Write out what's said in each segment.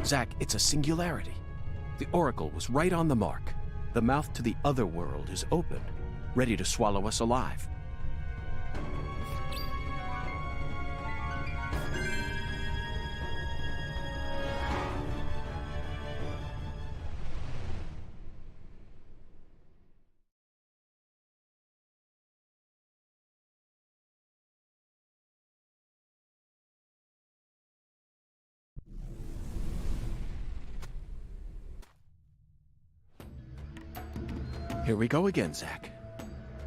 Zack, it's a singularity. The Oracle was right on the mark. The mouth to the other world is open, ready to swallow us alive. Here we go again, Zack.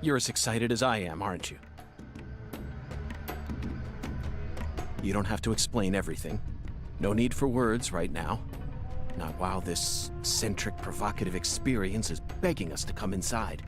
You're as excited as I am, aren't you? You don't have to explain everything. No need for words right now. Not while this eccentric, provocative experience is begging us to come inside.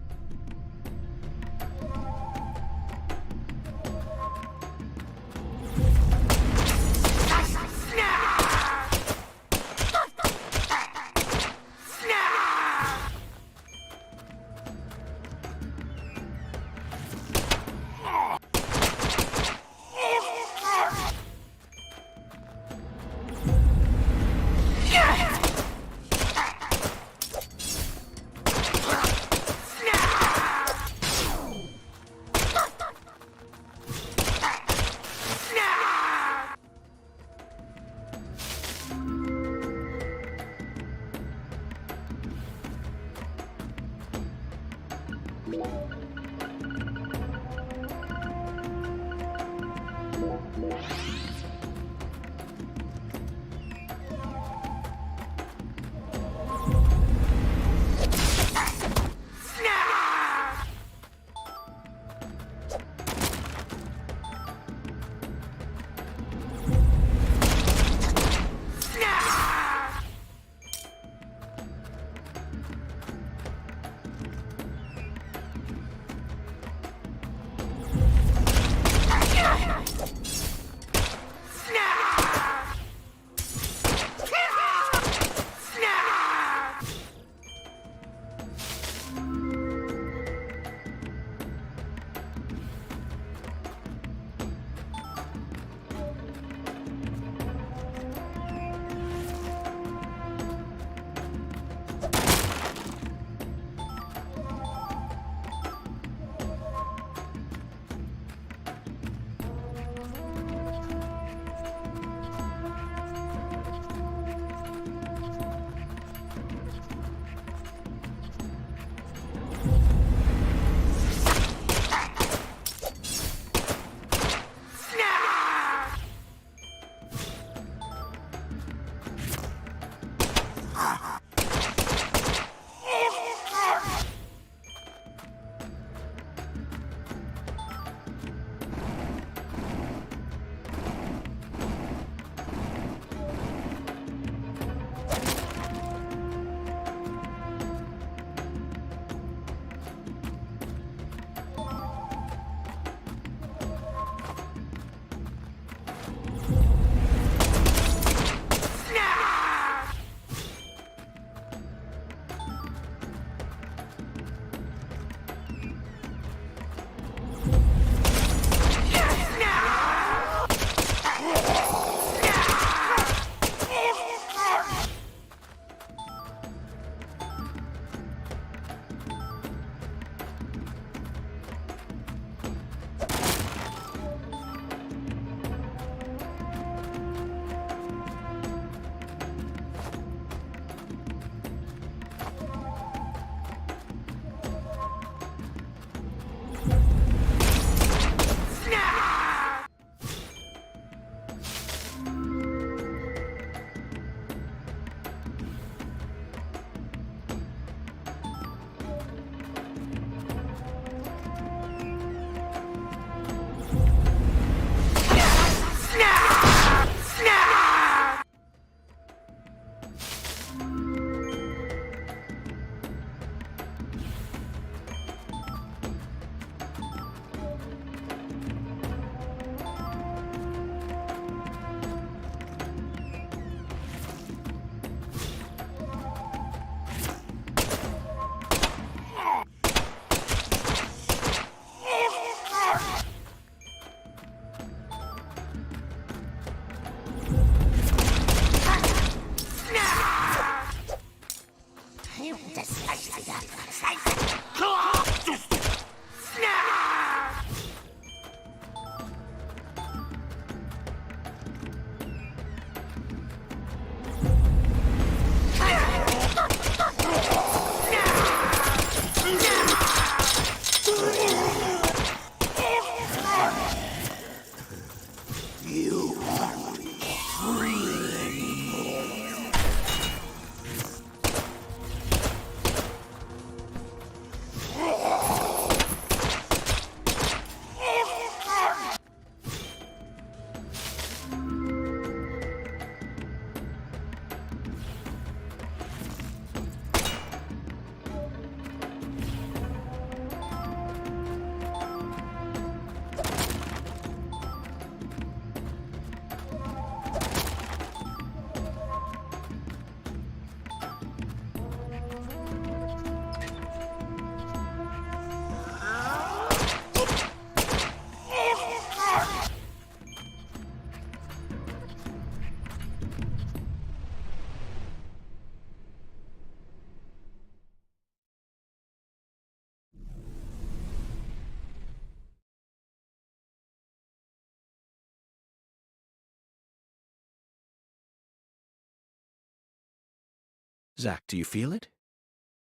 Zach, do you feel it?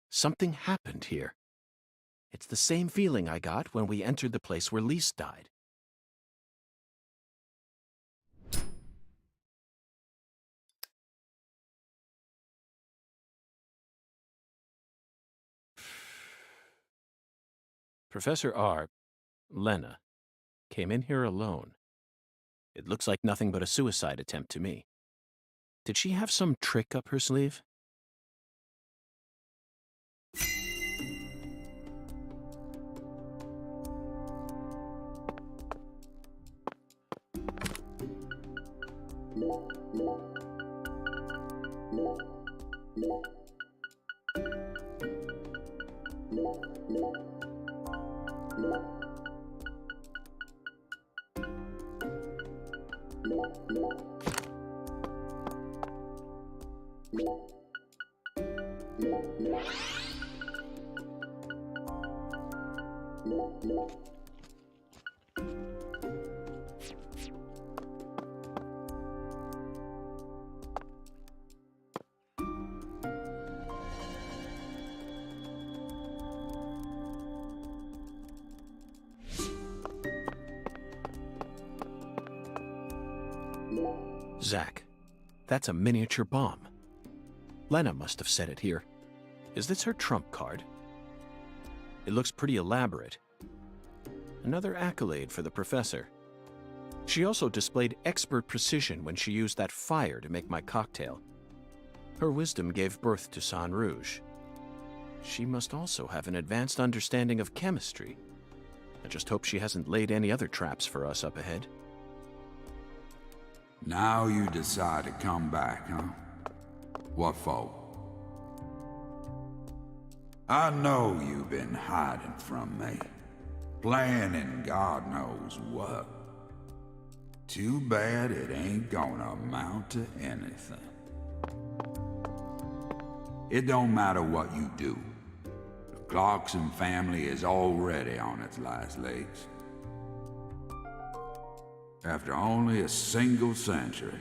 Something happened here. It's the same feeling I got when we entered the place where Lise died. Professor R, Lena, came in here alone. It looks like nothing but a suicide attempt to me. Did she have some trick up her sleeve? Zach, that's a miniature bomb. Lena must have set it here. Is this her trump card? It looks pretty elaborate. Another accolade for the professor. She also displayed expert precision when she used that fire to make my cocktail. Her wisdom gave birth to San Rouge. She must also have an advanced understanding of chemistry. I just hope she hasn't laid any other traps for us up ahead. Now you decide to come back, huh? What for? I know you've been hiding from me. Planning God knows what. Too bad it ain't gonna amount to anything. It don't matter what you do. The Clarkson family is already on its last legs. After only a single century,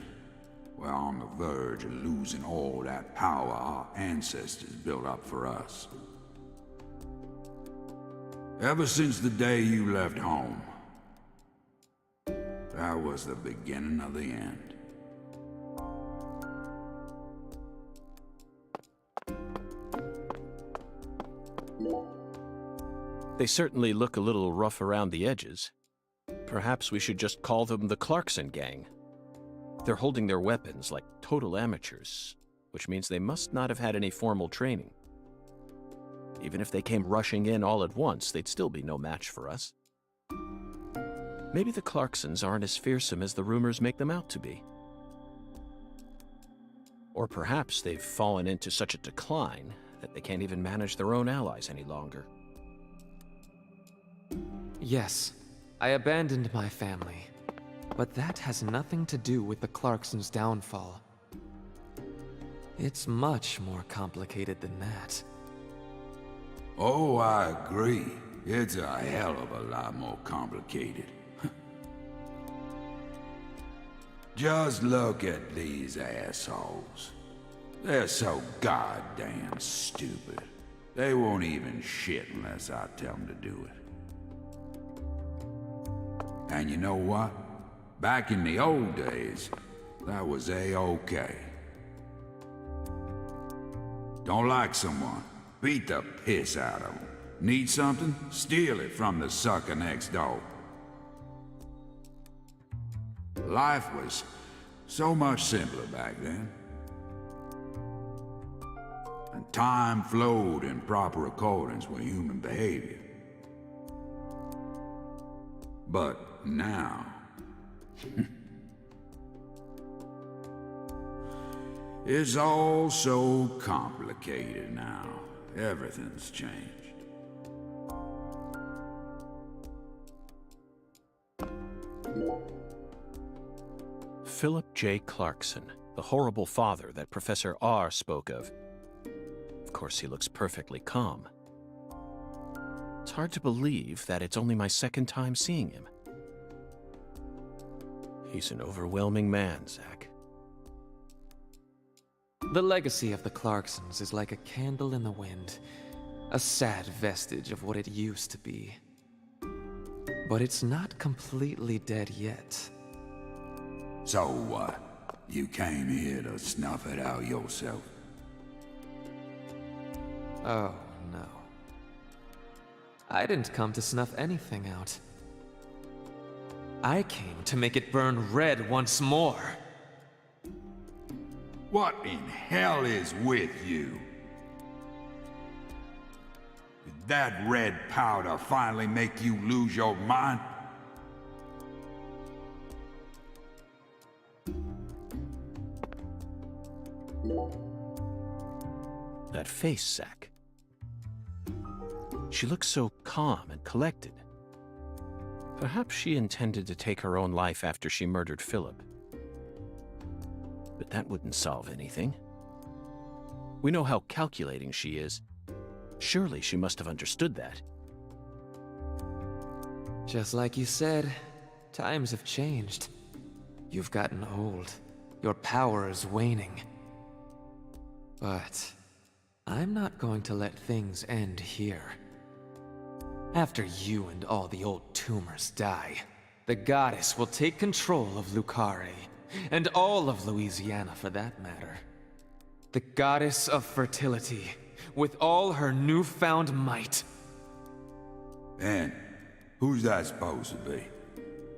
we're on the verge of losing all that power our ancestors built up for us. Ever since the day you left home, that was the beginning of the end. They certainly look a little rough around the edges. Perhaps we should just call them the Clarkson Gang. They're holding their weapons like total amateurs, which means they must not have had any formal training. Even if they came rushing in all at once, they'd still be no match for us. Maybe the Clarksons aren't as fearsome as the rumors make them out to be. Or perhaps they've fallen into such a decline that they can't even manage their own allies any longer. Yes, I abandoned my family, but that has nothing to do with the Clarksons' downfall. It's much more complicated than that. Oh, I agree. It's a hell of a lot more complicated. Just look at these assholes. They're so goddamn stupid. They won't even shit unless I tell them to do it. And you know what? Back in the old days, that was A-okay. Don't like someone? Beat the piss out of them. Need something? Steal it from the sucker next door. Life was so much simpler back then. And time flowed in proper accordance with human behavior. But now... it's all so complicated now. Everything's changed. Philip J. Clarkson, the horrible father that Professor R spoke of. Of course, he looks perfectly calm. It's hard to believe that it's only my second time seeing him. He's an overwhelming man, Zach. The legacy of the Clarksons is like a candle in the wind, a sad vestige of what it used to be. But it's not completely dead yet. So what? You came here to snuff it out yourself? Oh, no. I didn't come to snuff anything out. I came to make it burn red once more. What in hell is with you? Did that red powder finally make you lose your mind? That face, Zach. She looks so calm and collected. Perhaps she intended to take her own life after she murdered Philip. But that wouldn't solve anything. We know how calculating she is. Surely she must have understood that. Just like you said, times have changed. You've gotten old. Your power is waning. But I'm not going to let things end here. After you and all the old tumors die, the goddess will take control of Lucare, and all of Louisiana for that matter. The goddess of fertility, with all her newfound might. And who's that supposed to be?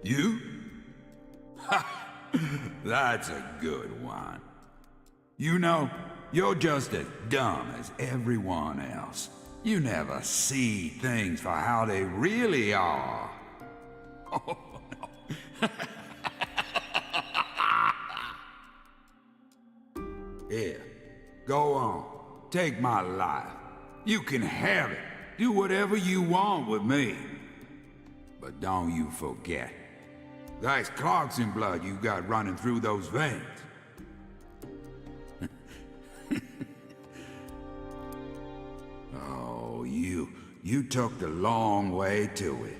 You? Ha! That's a good one. You know, you're just as dumb as everyone else. You never see things for how they really are. Oh, no. Here, go on. Take my life. You can have it. Do whatever you want with me. But don't you forget, that's Clarkson blood you got running through those veins. Oh, you took the long way to it.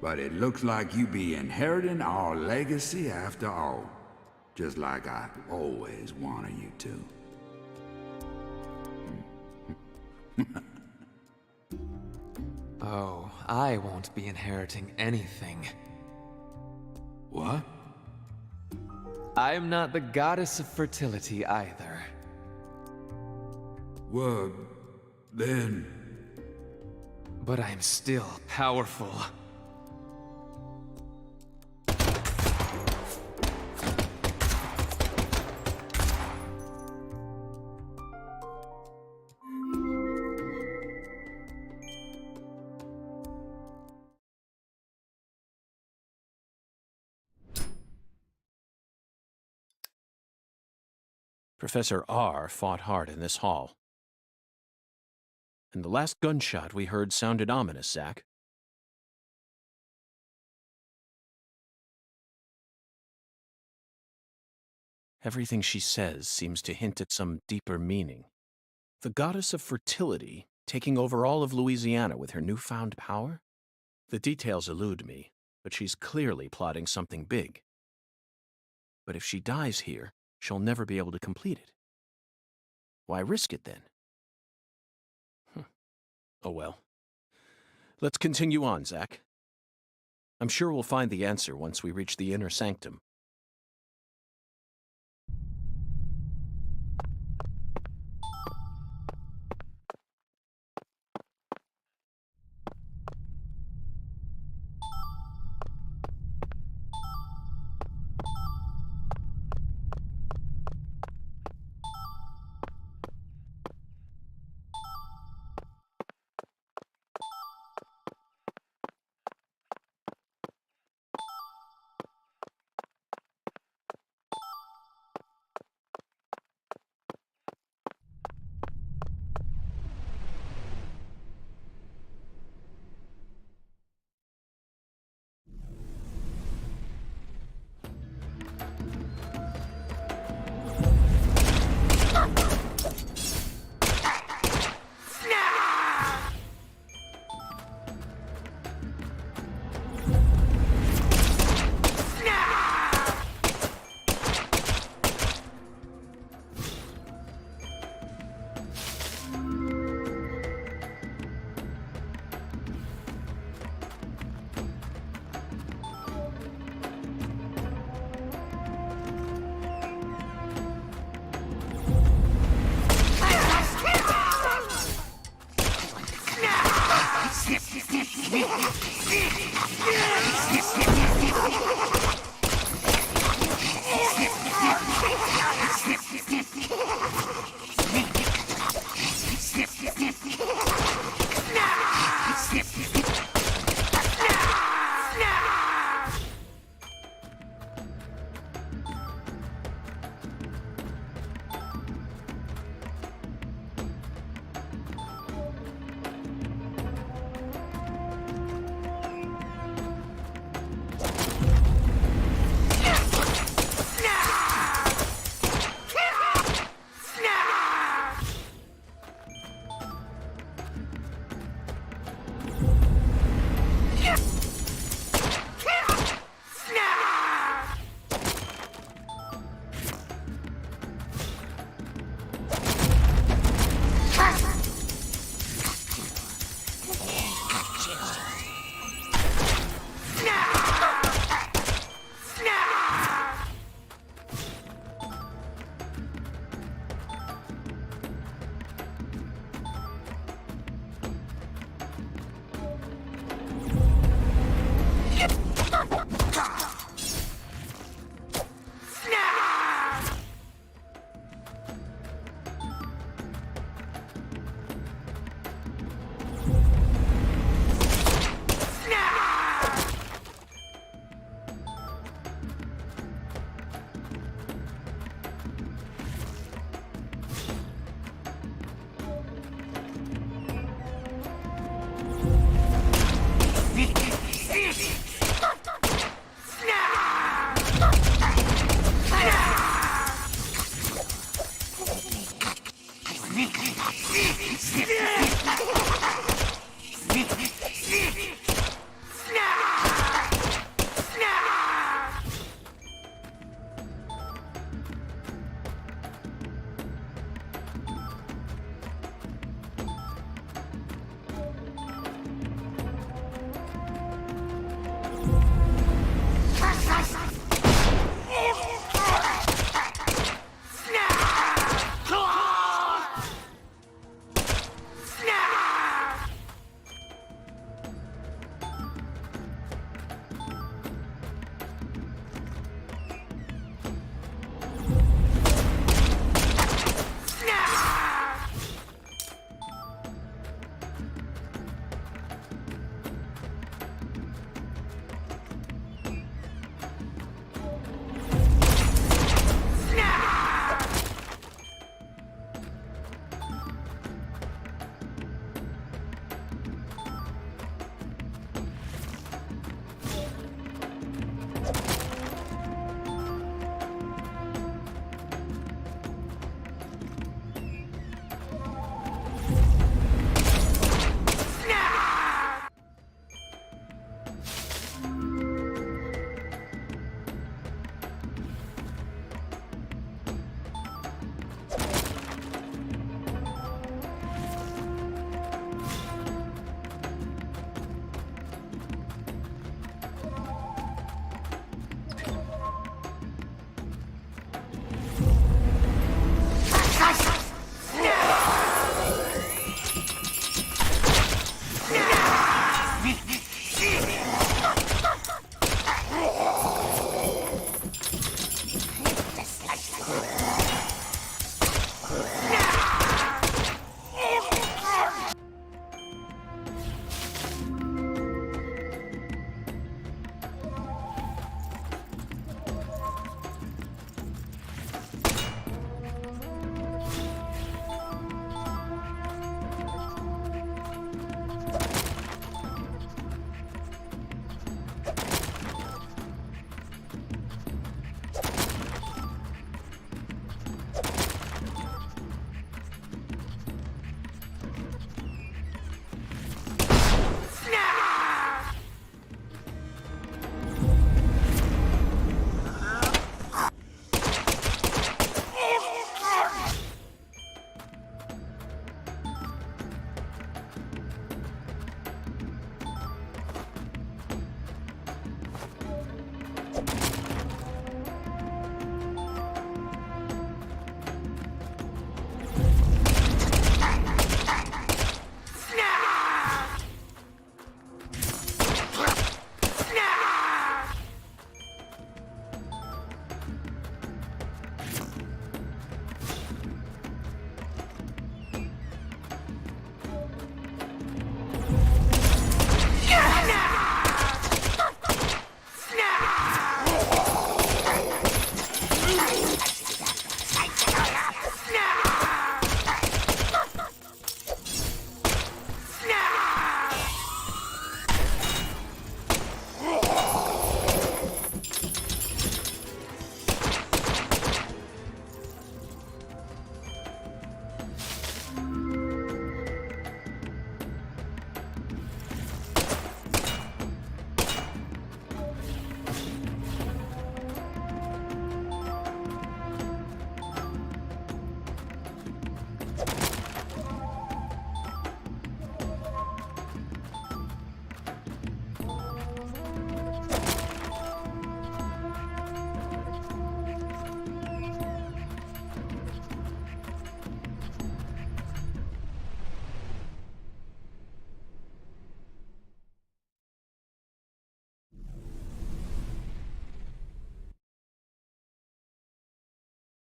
But it looks like you be inheriting our legacy after all. Just like I always wanted you to. Oh, I won't be inheriting anything. What? I'm not the goddess of fertility either. Well, then... But I'm still powerful. Professor R fought hard in this hall. And the last gunshot we heard sounded ominous, Zach. Everything she says seems to hint at some deeper meaning. The goddess of fertility taking over all of Louisiana with her newfound power? The details elude me, but she's clearly plotting something big. But if she dies here, she'll never be able to complete it. Why risk it then? Oh well. Let's continue on, Zach. I'm sure we'll find the answer once we reach the inner sanctum.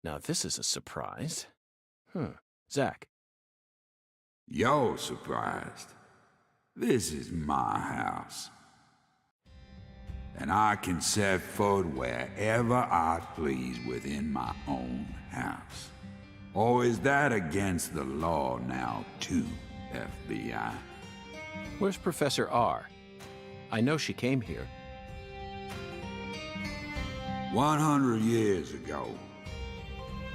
Now this is a surprise. Zach. You're surprised. This is my house. And I can set foot wherever I please within my own house. Or is that against the law now, too, FBI? Where's Professor R? I know she came here. 100 years ago,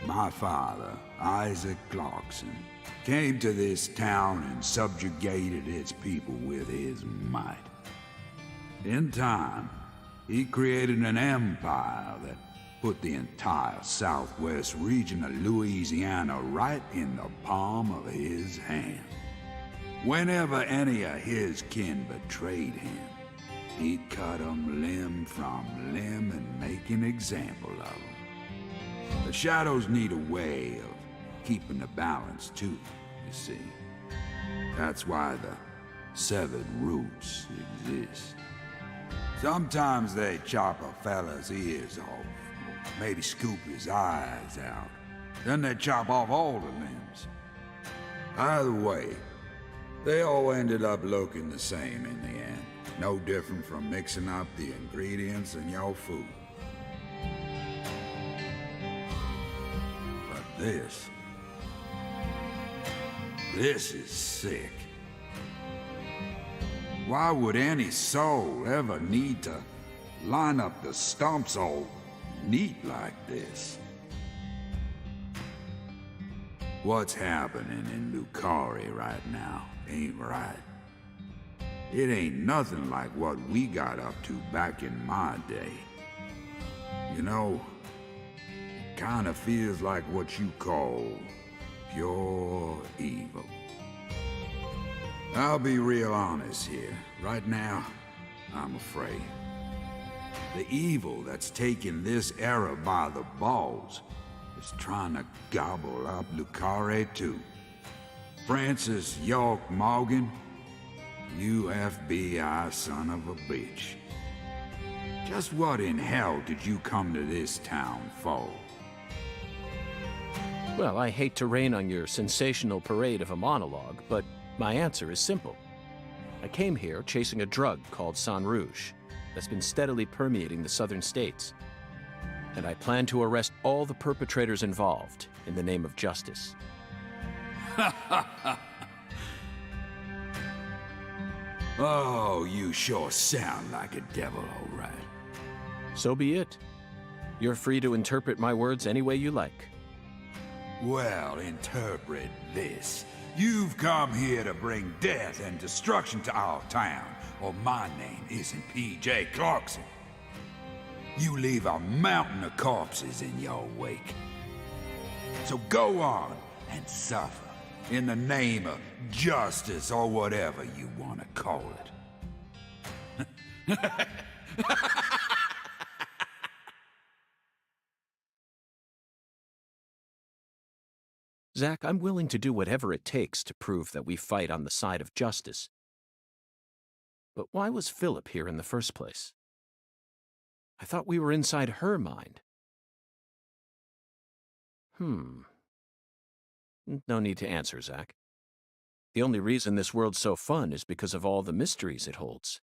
my father, Isaac Clarkson, came to this town and subjugated its people with his might. In time, he created an empire that put the entire southwest region of Louisiana right in the palm of his hand. Whenever any of his kin betrayed him, he'd cut them limb from limb and make an example of them. The shadows need a way of keeping the balance too, you see. That's why the severed roots exist. Sometimes they chop a fella's ears off, maybe scoop his eyes out. Then they chop off all the limbs. Either way, they all ended up looking the same in the end. No different from mixing up the ingredients in your food. But this is sick. Why would any soul ever need to line up the stumps all neat like this? What's happening in Lucari right now ain't right. It ain't nothing like what we got up to back in my day. You know, it kinda feels like what you call pure evil. I'll be real honest here. Right now, I'm afraid. The evil that's taking this era by the balls is trying to gobble up Lucare too. Francis York Morgan, you FBI son of a bitch. Just what in hell did you come to this town for? Well, I hate to rain on your sensational parade of a monologue, but my answer is simple. I came here chasing a drug called Sang Rouge that's been steadily permeating the southern states. And I plan to arrest all the perpetrators involved in the name of justice. Oh, you sure sound like a devil, all right. So be it. You're free to interpret my words any way you like. Well, interpret this. You've come here to bring death and destruction to our town, or my name isn't P.J. Clarkson. You leave a mountain of corpses in your wake. So go on and suffer in the name of justice or whatever you want to call it. Zach, I'm willing to do whatever it takes to prove that we fight on the side of justice. But why was Philip here in the first place? I thought we were inside her mind. No need to answer, Zach. The only reason this world's so fun is because of all the mysteries it holds.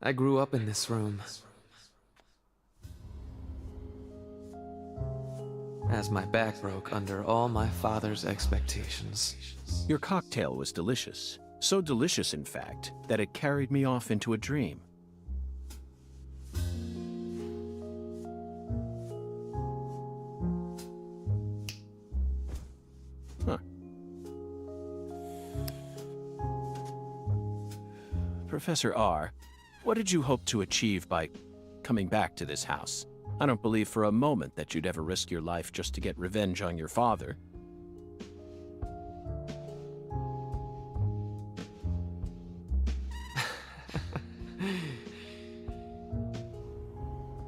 I grew up in this room. As my back broke under all my father's expectations. Your cocktail was delicious. So delicious, in fact, that it carried me off into a dream. Huh. Professor R, what did you hope to achieve by coming back to this house? I don't believe for a moment that you'd ever risk your life just to get revenge on your father.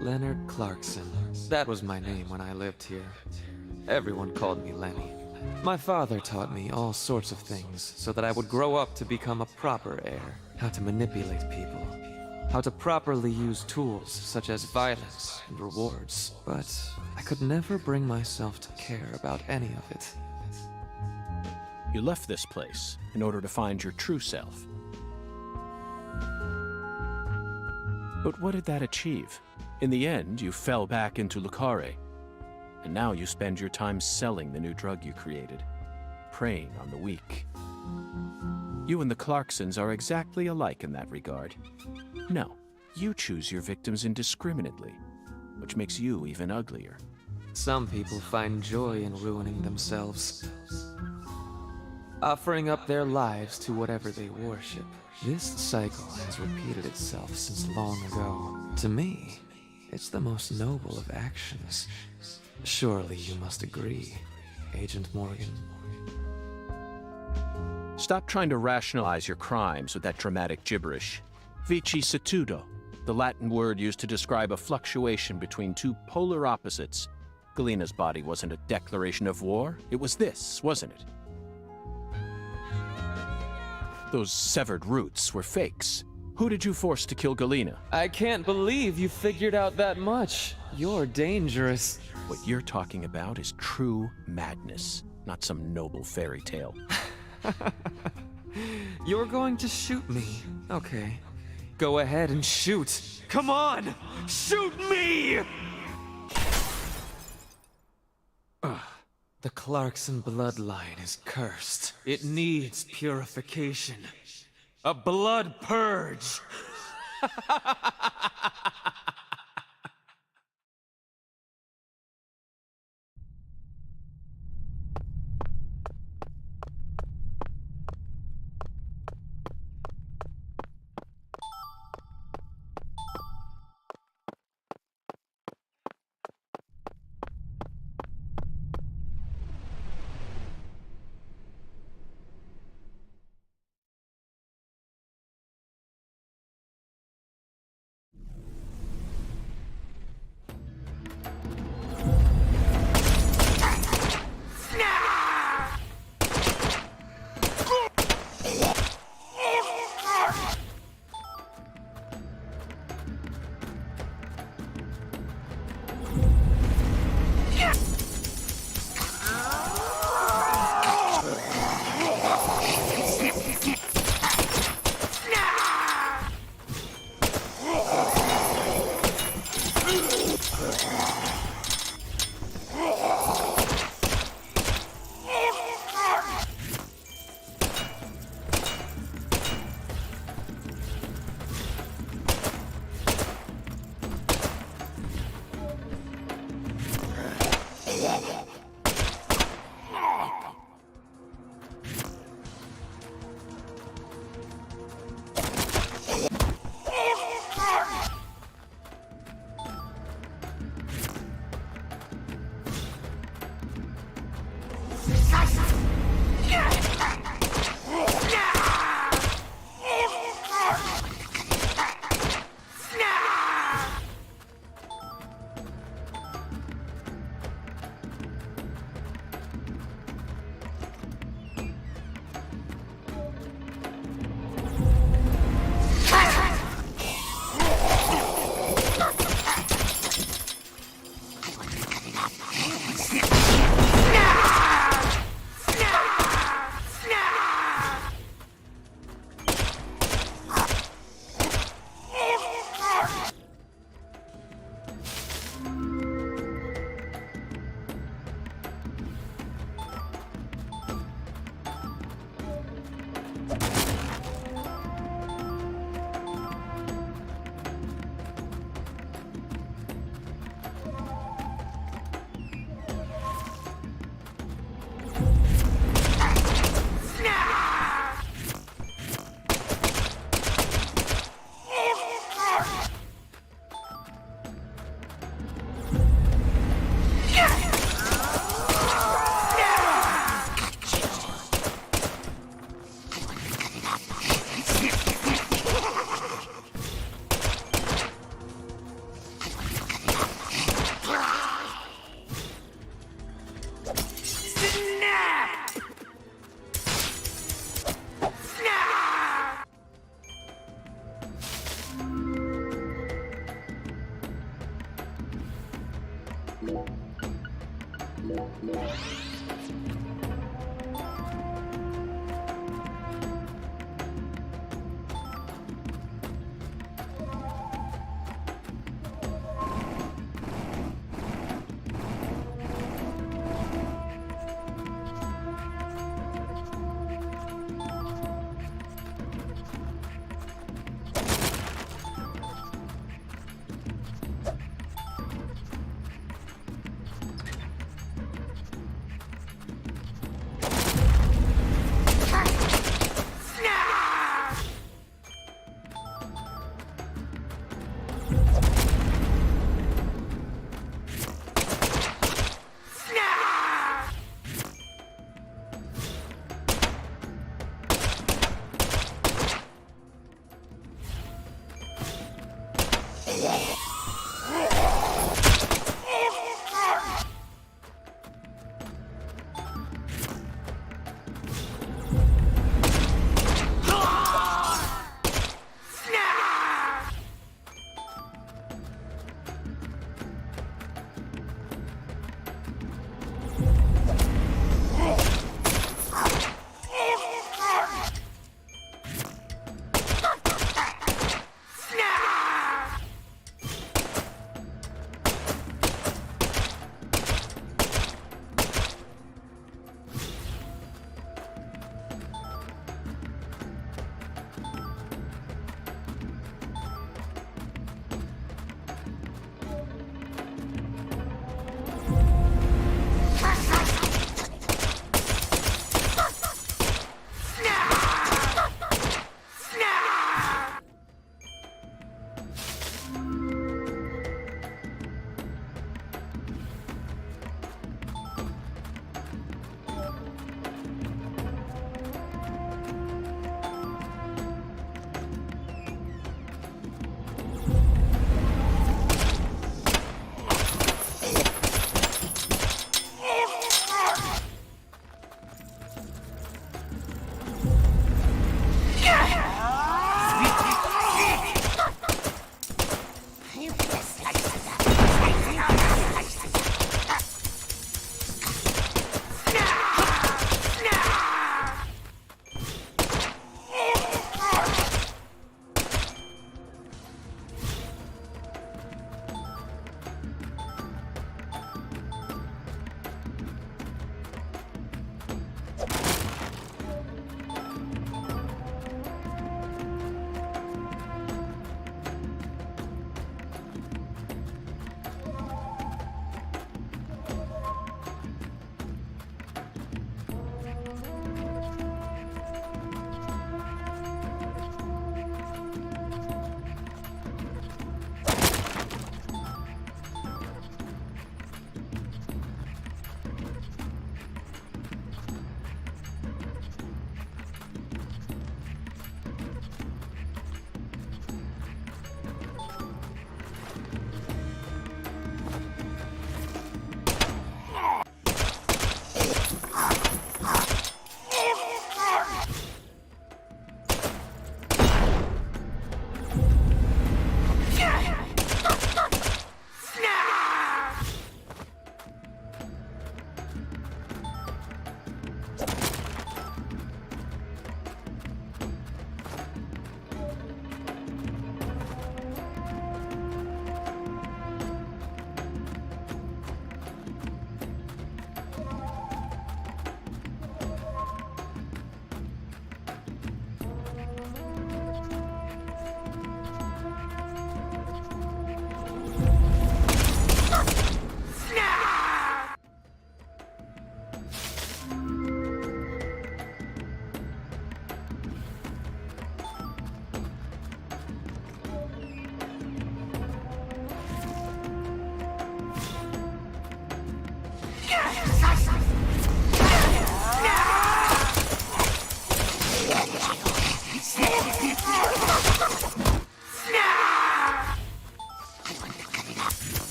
Leonard Clarkson. That was my name when I lived here. Everyone called me Lenny. My father taught me all sorts of things so that I would grow up to become a proper heir. How to manipulate people. How to properly use tools such as violence and rewards. But I could never bring myself to care about any of it. You left this place in order to find your true self. But what did that achieve? In the end, you fell back into Lucare. And now you spend your time selling the new drug you created. preying on the weak. You and the Clarksons are exactly alike in that regard. No, you choose your victims indiscriminately, which makes you even uglier. Some people find joy in ruining themselves, offering up their lives to whatever they worship. This cycle has repeated itself since long ago. To me, it's the most noble of actions. Surely you must agree, Agent Morgan. Stop trying to rationalize your crimes with that dramatic gibberish. Vicissitudo, the Latin word used to describe a fluctuation between two polar opposites. Galena's body wasn't a declaration of war. It was this, wasn't it? Those severed roots were fakes. Who did you force to kill Galena? I can't believe you figured out that much. You're dangerous. What you're talking about is true madness, not some noble fairy tale. You're going to shoot me. Okay. Go ahead and shoot. Come on! Shoot me! The Clarkson bloodline is cursed. It needs purification. A blood purge!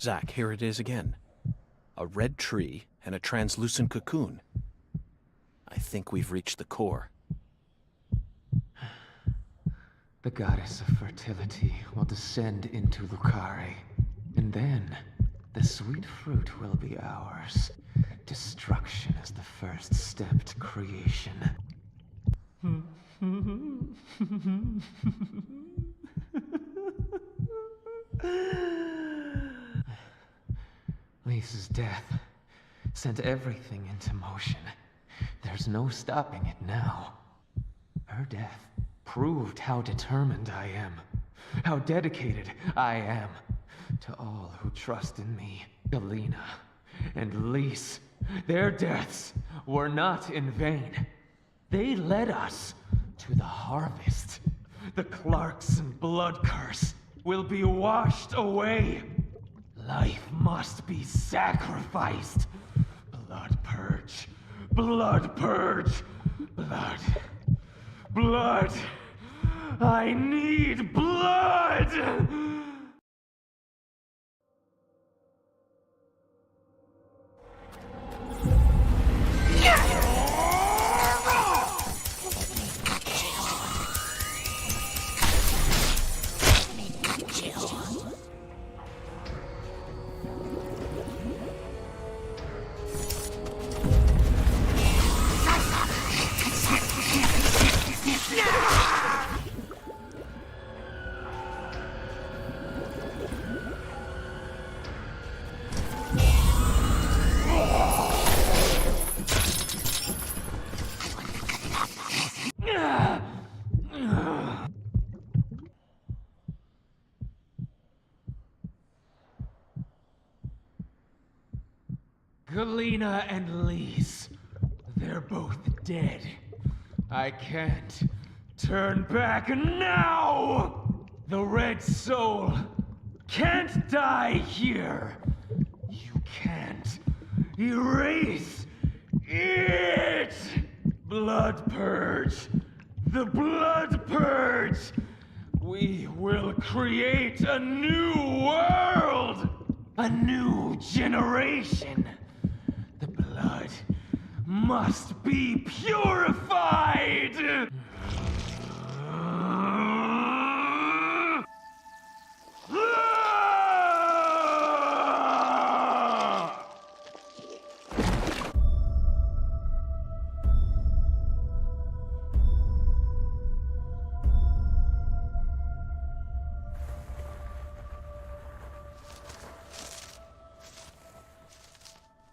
Zach, here it is again. A red tree and a translucent cocoon. I think we've reached the core. The goddess of fertility will descend into Lucare, and then the sweet fruit will be ours. Destruction is the first step to creation. Lisa's death sent everything into motion. There's no stopping it now. Her death proved how determined I am, how dedicated I am to all who trust in me. Galena and Lise, their deaths were not in vain. They led us to the harvest. The Clarkson blood curse will be washed away. Life must be sacrificed. Blood purge. Blood purge. Blood. Blood. I need blood! Galena and Lise, they're both dead. I can't turn back now! The Red Soul can't die here. You can't erase it! Blood Purge! The Blood Purge! We will create a new world! A new generation! blood must be purified!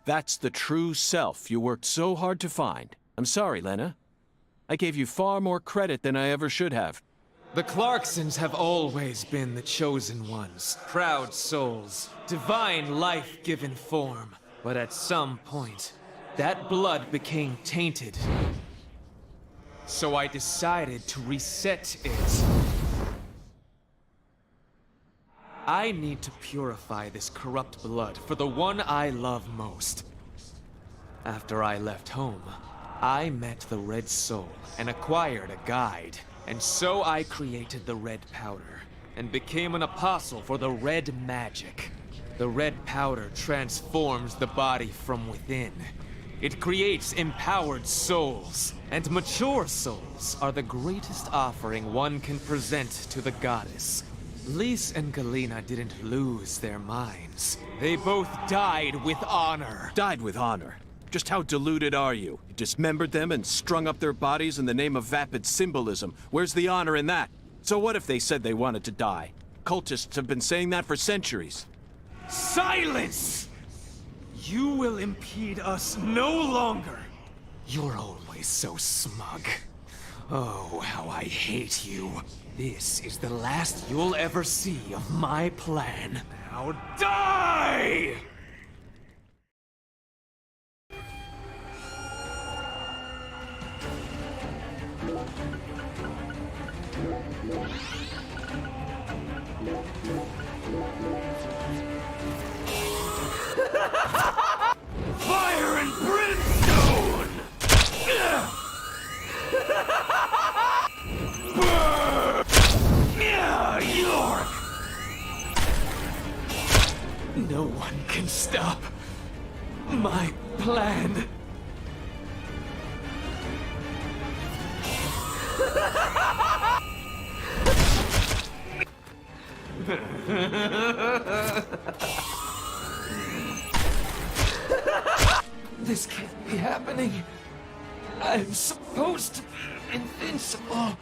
That's the true self you worked so hard to find. I'm sorry, Lena. I gave you far more credit than I ever should have. The Clarksons have always been the chosen ones, proud souls, divine life-given form. But at some point, that blood became tainted. So I decided to reset it. I need to purify this corrupt blood for the one I love most. After I left home, I met the Red Soul and acquired a guide. And so I created the red powder and became an apostle for the red magic. The red powder transforms the body from within. It creates empowered souls, and mature souls are the greatest offering one can present to the goddess. Lise and Galena didn't lose their minds. They both died with honor. Died with honor? Just how deluded are you? You dismembered them and strung up their bodies in the name of vapid symbolism. Where's the honor in that? So what if they said they wanted to die? Cultists have been saying that for centuries. Silence! You will impede us no longer. You're always so smug. Oh, how I hate you. This is the last you'll ever see of my plan. Now die! Fire and brimstone! Burn! York! No one can stop my plan. This can't be happening. I'm supposed to be invincible.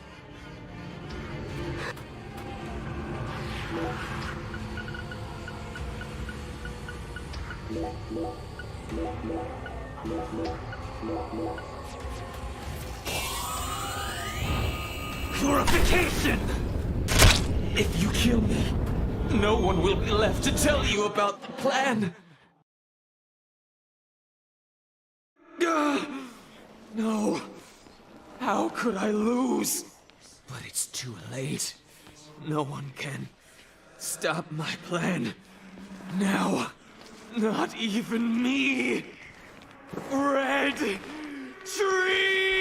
Purification! If you kill me, no one will be left to tell you about the plan. No. How could I lose? But it's too late. No one can stop my plan. Now. Not even me. Red Tree!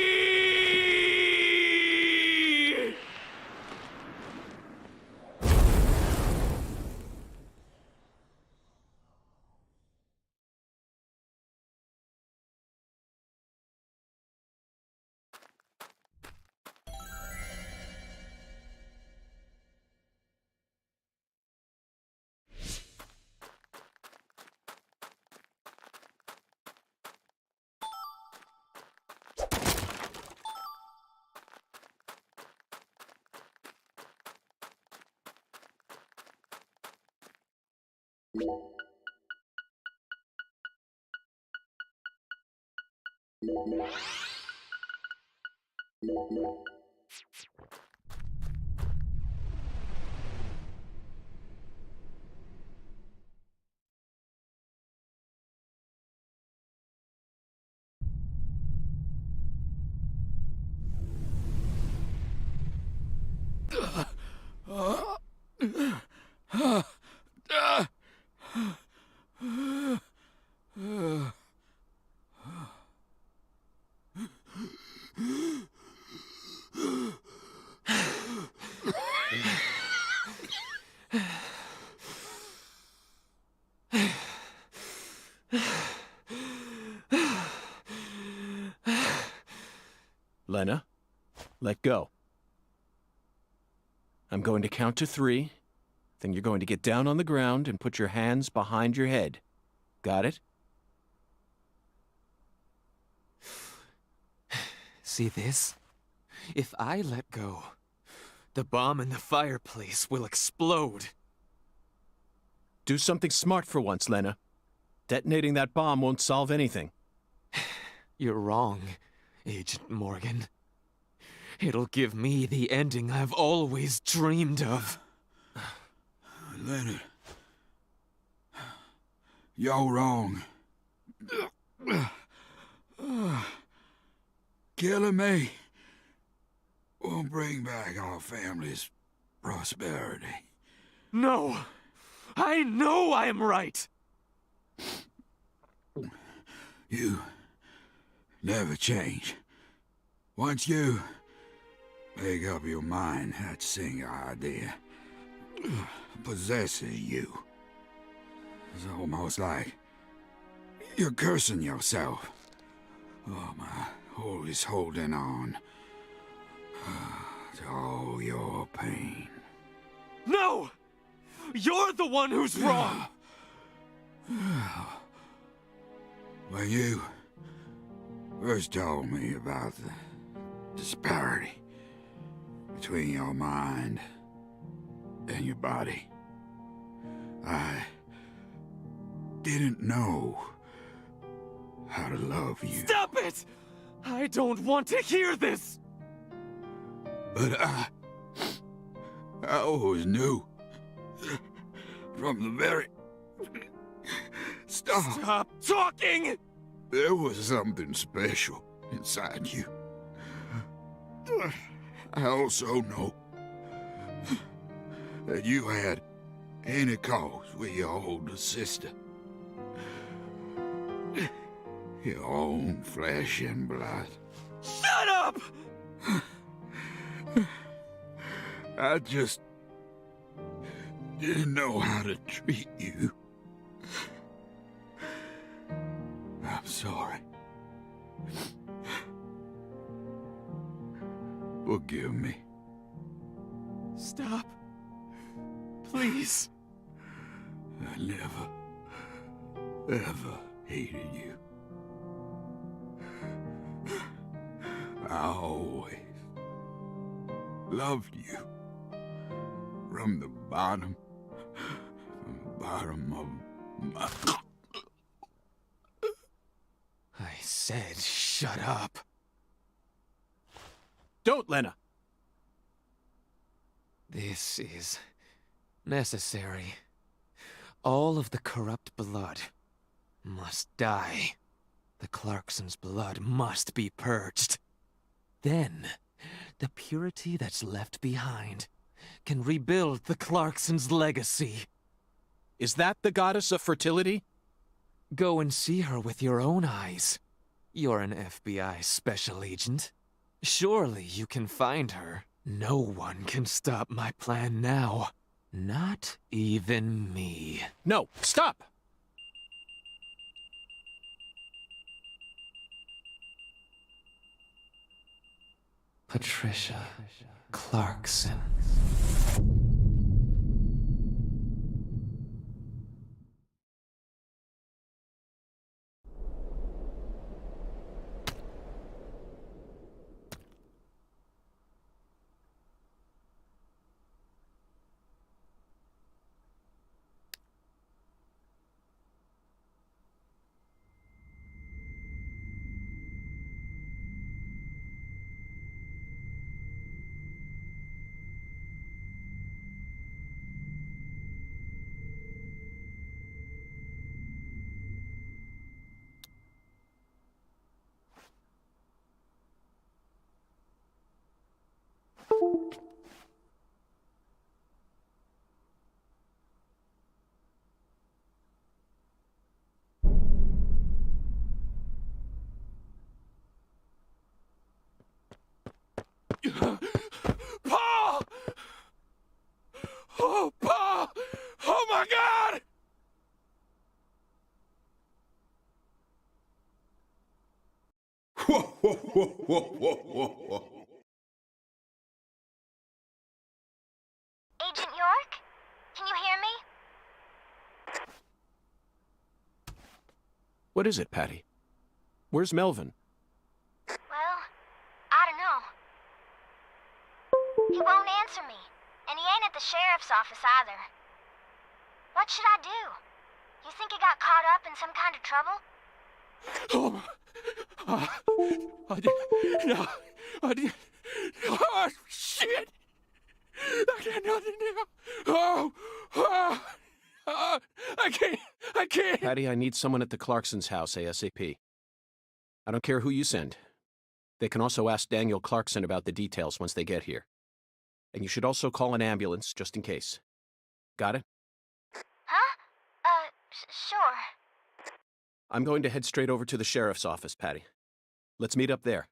Lena, let go. I'm going to count to 3. Then you're going to get down on the ground and put your hands behind your head. Got it? See this? If I let go, the bomb in the fireplace will explode. Do something smart for once, Lena. Detonating that bomb won't solve anything. You're wrong, Agent Morgan. It'll give me the ending I've always dreamed of. Leonard, you're wrong. Killing me won't bring back our family's prosperity. No! I know I'm right! You never change. Once you make up your mind, that single idea possesses you. It's almost like you're cursing yourself. Oh, my, always holding on to all your pain. No! You're the one who's wrong! When you first told me about the disparity between your mind and your body, I didn't know how to love you. Stop it! I don't want to hear this! But I always knew from the very start. Stop talking! There was something special inside you. I also know that you had intercourse with your older sister. Your own flesh and blood. Shut up! I just didn't know how to treat you. I'm sorry. Forgive me. Stop. Please. I never, ever hated you. I always loved you. From the bottom of my... I said shut up. Don't, Lena! This is necessary. All of the corrupt blood must die. The Clarksons' blood must be purged. Then, the purity that's left behind can rebuild the Clarksons' legacy. Is that the goddess of fertility? Go and see her with your own eyes. You're an FBI special agent. Surely you can find her. No one can stop my plan now. Not even me. No, stop! Patricia Clarkson. Agent York? Can you hear me? What is it, Patty? Where's Melvin? Well, I don't know. He won't answer me, and he ain't at the sheriff's office either. What should I do? You think he got caught up in some kind of trouble? I did. No. I did. Oh, shit! I got nothing now. I can't. Patty, I need someone at the Clarkson's house ASAP. I don't care who you send. They can also ask Daniel Clarkson about the details once they get here. And you should also call an ambulance, just in case. Got it? Huh? Sure. I'm going to head straight over to the sheriff's office, Patty. Let's meet up there.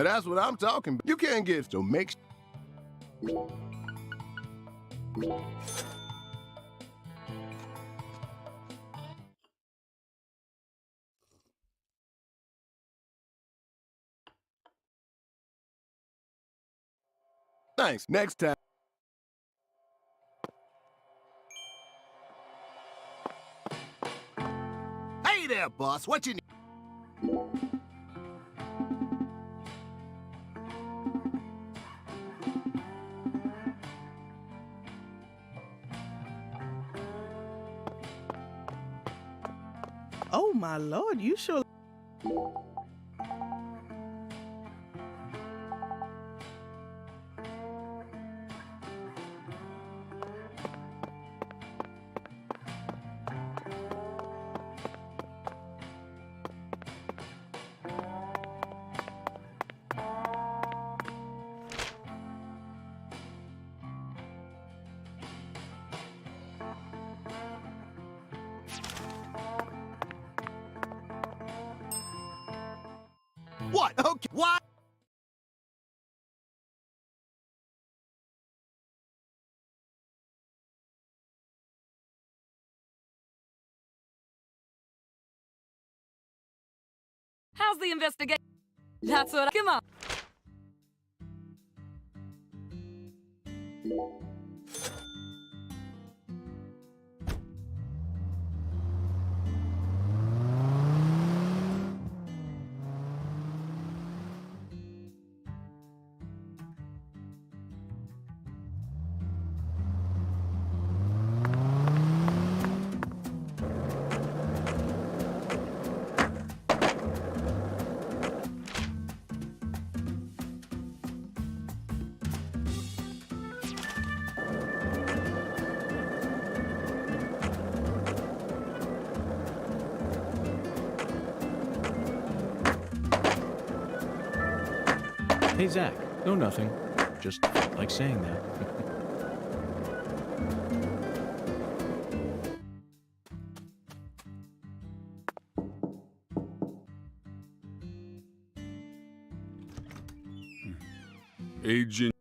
That's what I'm talking about. You can't get so make. Thanks. Next time. Hey there, boss. What you need? Oh my lord, you sure. What? Okay. What? How's the investigation? That's what. Come on. Hey, Zach. No, nothing. Just felt like saying that. Agent.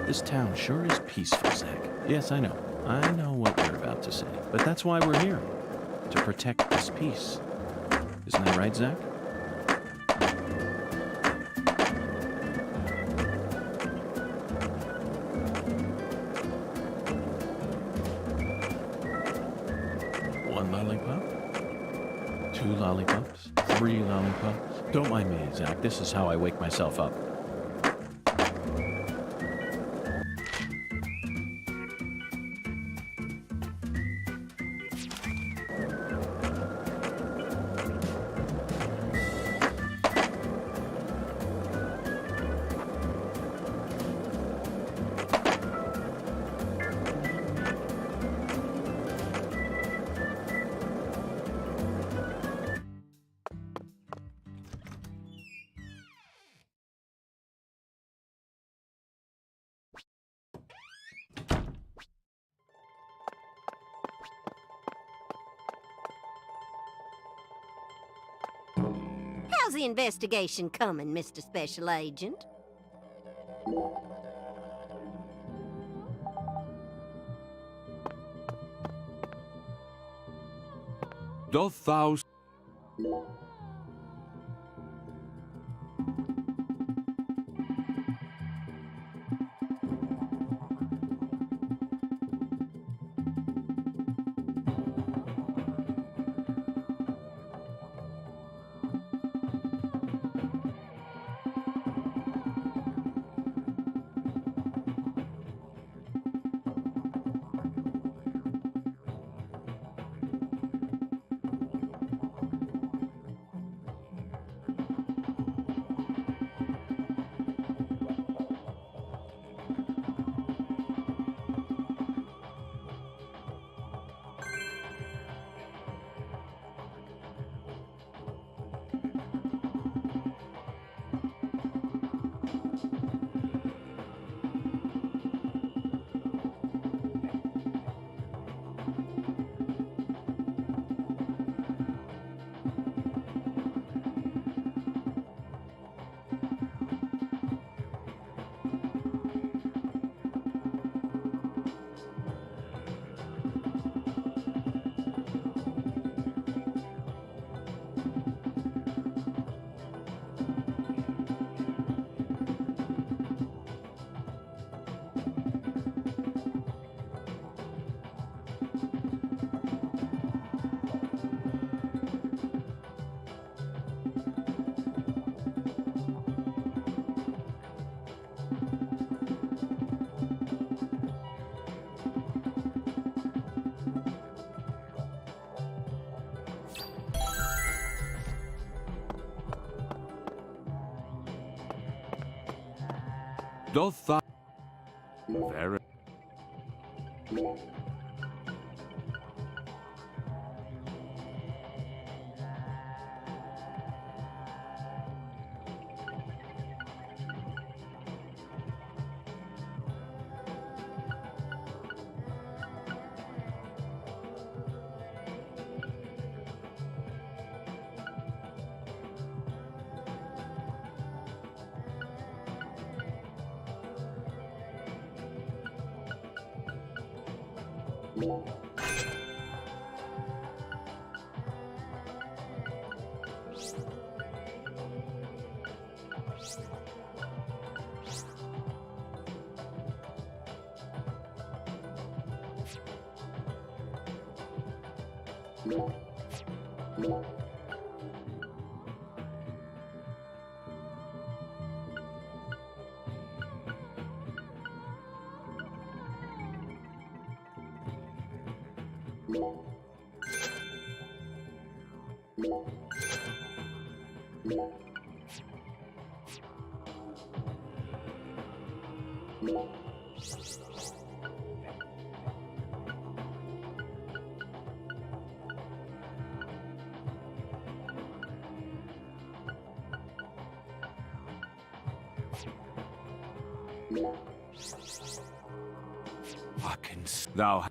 This town sure is peaceful, Zach. Yes, I know. I know what you're about to say. But that's why we're here. To protect this peace. Isn't that right, Zach? 2 lollipops, 3 lollipops. Don't mind me, Zach. This is how I wake myself up. How's the investigation coming, Mr. Special Agent? Doth thou very fucking thou.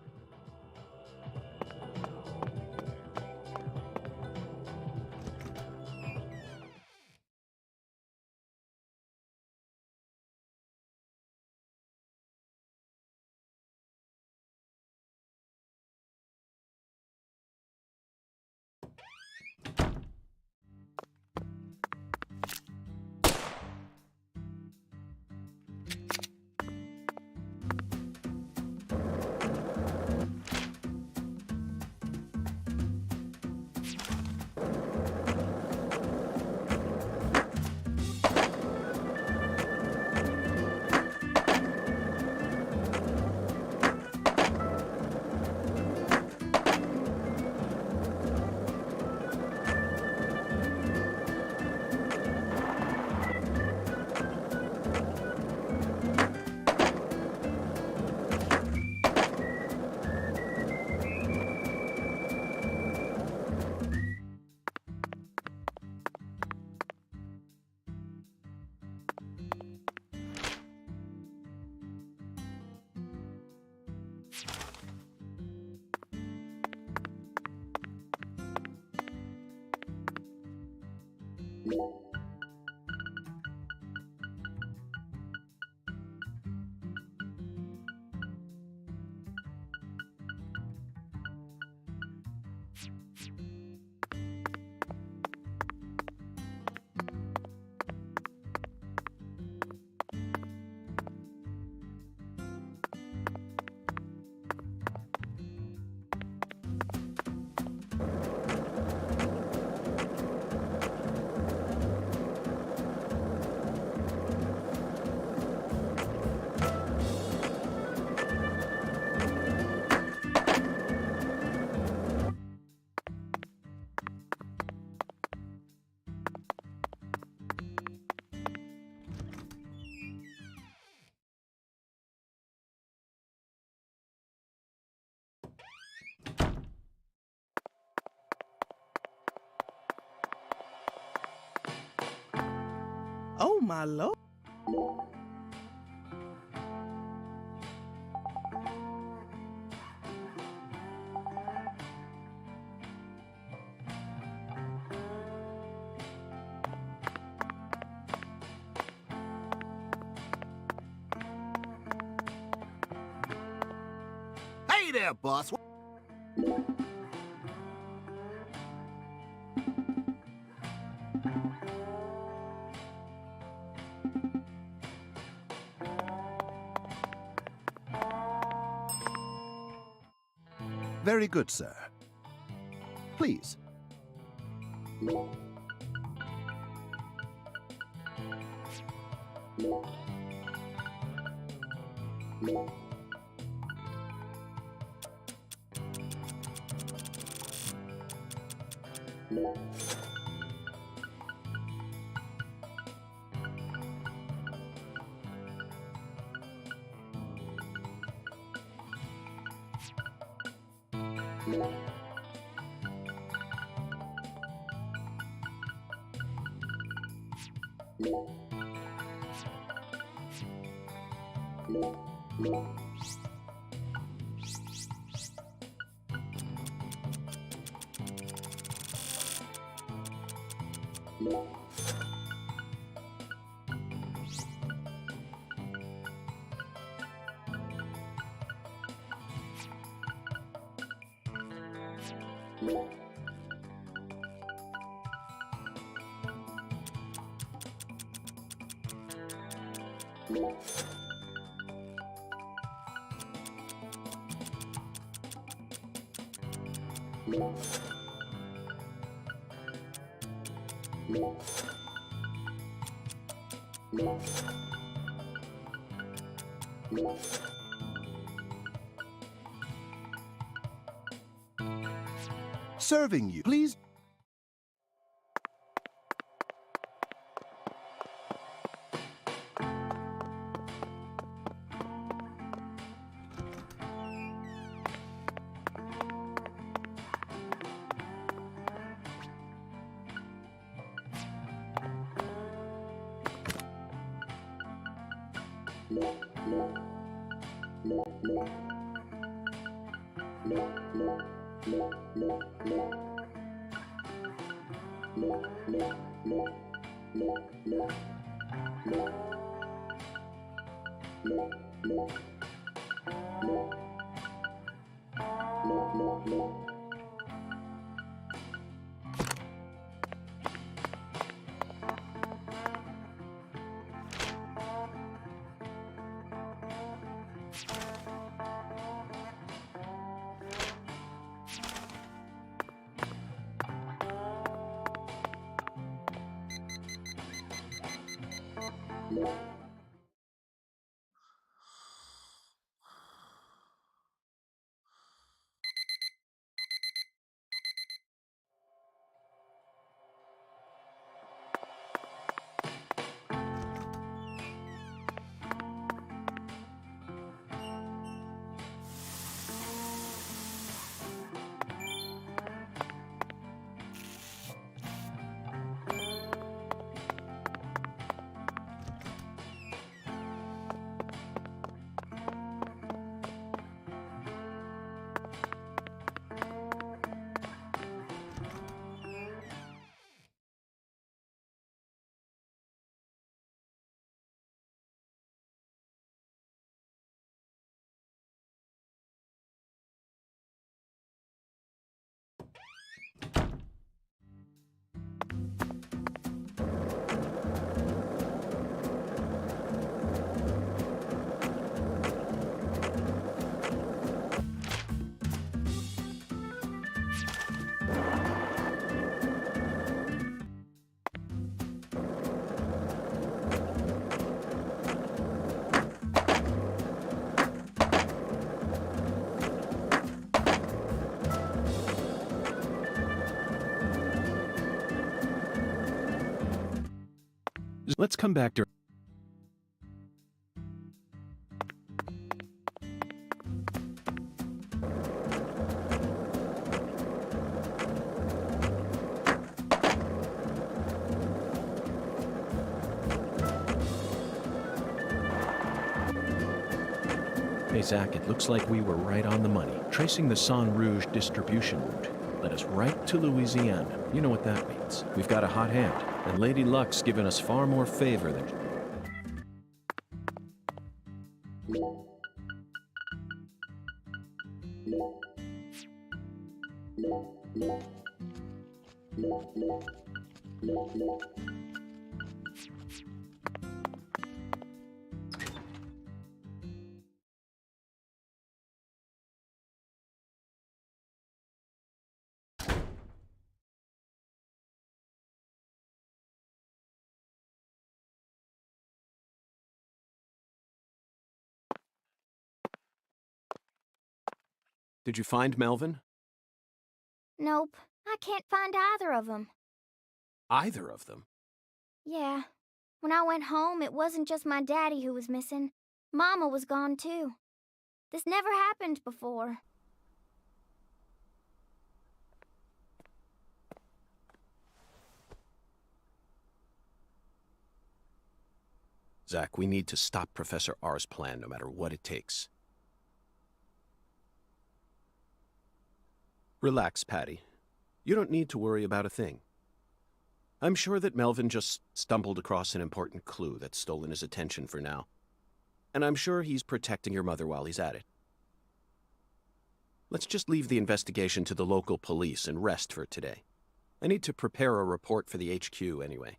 Oh, my lord. Hey there, boss. Very good, sir. Please. Serving you, please. Let's come back to... Hey, Zach, it looks like we were right on the money. Tracing the San Rouge distribution route led us right to Louisiana. You know what that means. We've got a hot hand, and Lady Luck's given us far more favor than... Did you find Melvin? Nope, I can't find either of them. Either of them? Yeah. When I went home, it wasn't just my daddy who was missing. Mama was gone too. This never happened before. Zach, we need to stop Professor R's plan no matter what it takes. Relax, Patty. You don't need to worry about a thing. I'm sure that Melvin just stumbled across an important clue that's stolen his attention for now. And I'm sure he's protecting your mother while he's at it. Let's just leave the investigation to the local police and rest for today. I need to prepare a report for the HQ anyway.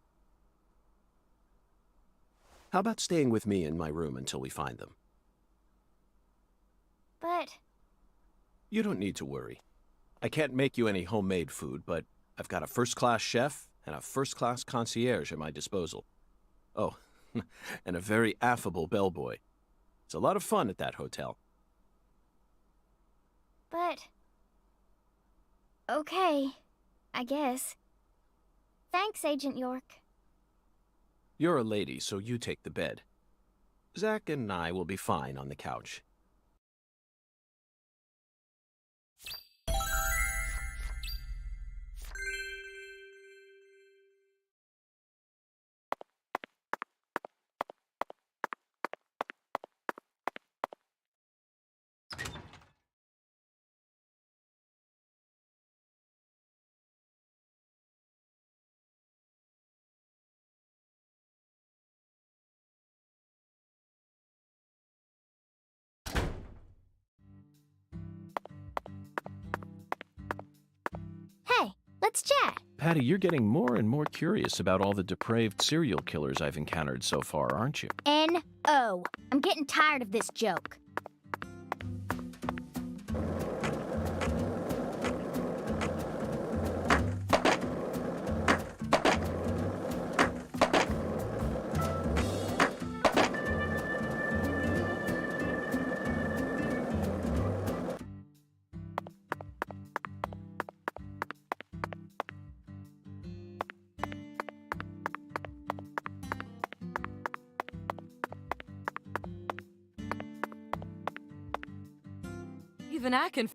How about staying with me in my room until we find them? But... You don't need to worry. I can't make you any homemade food, but I've got a first-class chef and a first-class concierge at my disposal. Oh, and a very affable bellboy. It's a lot of fun at that hotel. But... Okay, I guess. Thanks, Agent York. You're a lady, so you take the bed. Zach and I will be fine on the couch. Hey, let's chat. Patty, you're getting more and more curious about all the depraved serial killers I've encountered so far, aren't you? N-O. I'm getting tired of this joke. Even I can...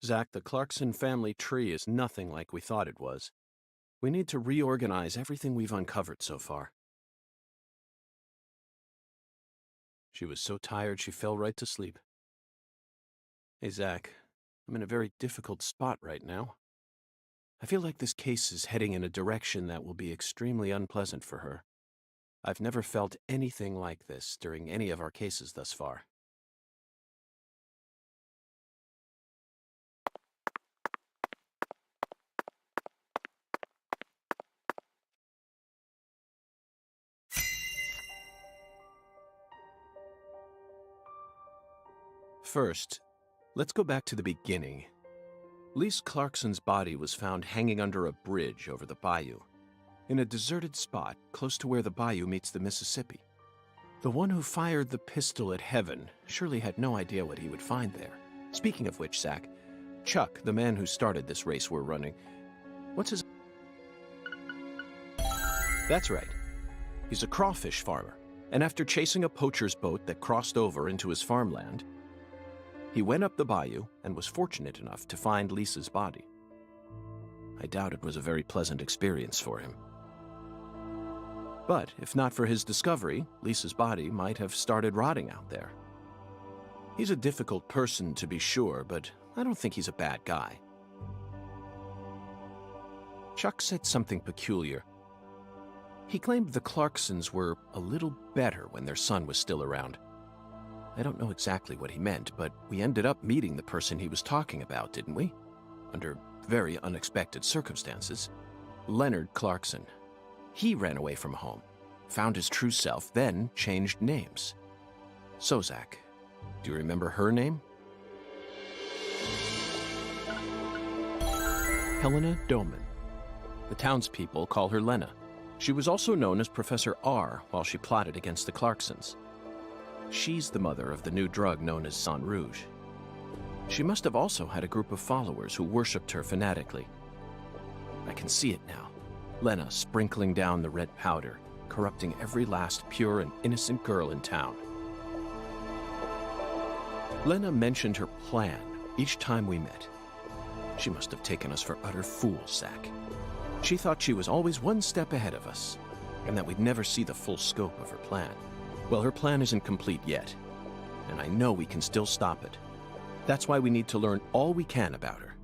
Zach, the Clarkson family tree is nothing like we thought it was. We need to reorganize everything we've uncovered so far. She was so tired she fell right to sleep. Hey, Zach, I'm in a very difficult spot right now. I feel like this case is heading in a direction that will be extremely unpleasant for her. I've never felt anything like this during any of our cases thus far. First, let's go back to the beginning. Lise Clarkson's body was found hanging under a bridge over the bayou, in a deserted spot close to where the bayou meets the Mississippi. The one who fired the pistol at Heaven surely had no idea what he would find there. Speaking of which, Zach, Chuck, the man who started this race we're running, what's his... That's right. He's a crawfish farmer, and after chasing a poacher's boat that crossed over into his farmland, he went up the bayou and was fortunate enough to find Lisa's body. I doubt it was a very pleasant experience for him. But if not for his discovery, Lisa's body might have started rotting out there. He's a difficult person to be sure, but I don't think he's a bad guy. Chuck said something peculiar. He claimed the Clarksons were a little better when their son was still around. I don't know exactly what he meant, but we ended up meeting the person he was talking about, didn't we? Under very unexpected circumstances. Leonard Clarkson. He ran away from home, found his true self, then changed names. So, Zach, do you remember her name? Helena Doman. The townspeople call her Lena. She was also known as Professor R while she plotted against the Clarksons. She's the mother of the new drug known as Sang Rouge. She must have also had a group of followers who worshipped her fanatically. I can see it now. Lena sprinkling down the red powder, corrupting every last pure and innocent girl in town. Lena mentioned her plan each time we met. She must have taken us for utter fools, Zach. She thought she was always one step ahead of us, and that we'd never see the full scope of her plan. Well, her plan isn't complete yet, and I know we can still stop it. That's why we need to learn all we can about her.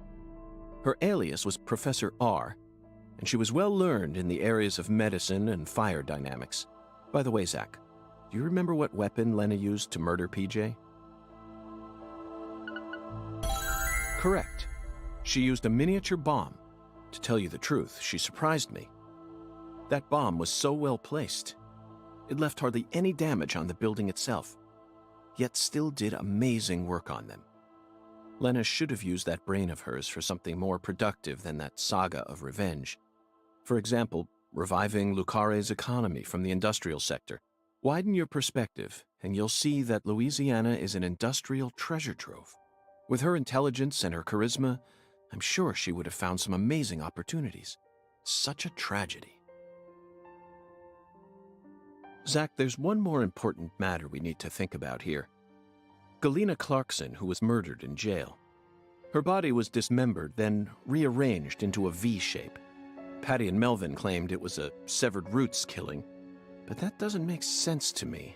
Her alias was Professor R, and she was well learned in the areas of medicine and fire dynamics. By the way, Zach, do you remember what weapon Lena used to murder PJ? Correct. She used a miniature bomb. To tell you the truth, she surprised me. That bomb was so well placed. It left hardly any damage on the building itself, yet still did amazing work on them. Lena should have used that brain of hers for something more productive than that saga of revenge. For example, reviving Lucare's economy from the industrial sector. Widen your perspective, and you'll see that Louisiana is an industrial treasure trove. With her intelligence and her charisma, I'm sure she would have found some amazing opportunities. Such a tragedy. Zach, there's one more important matter we need to think about here. Galena Clarkson, who was murdered in jail. Her body was dismembered, then rearranged into a V shape. Patty and Melvin claimed it was a severed roots killing, but that doesn't make sense to me.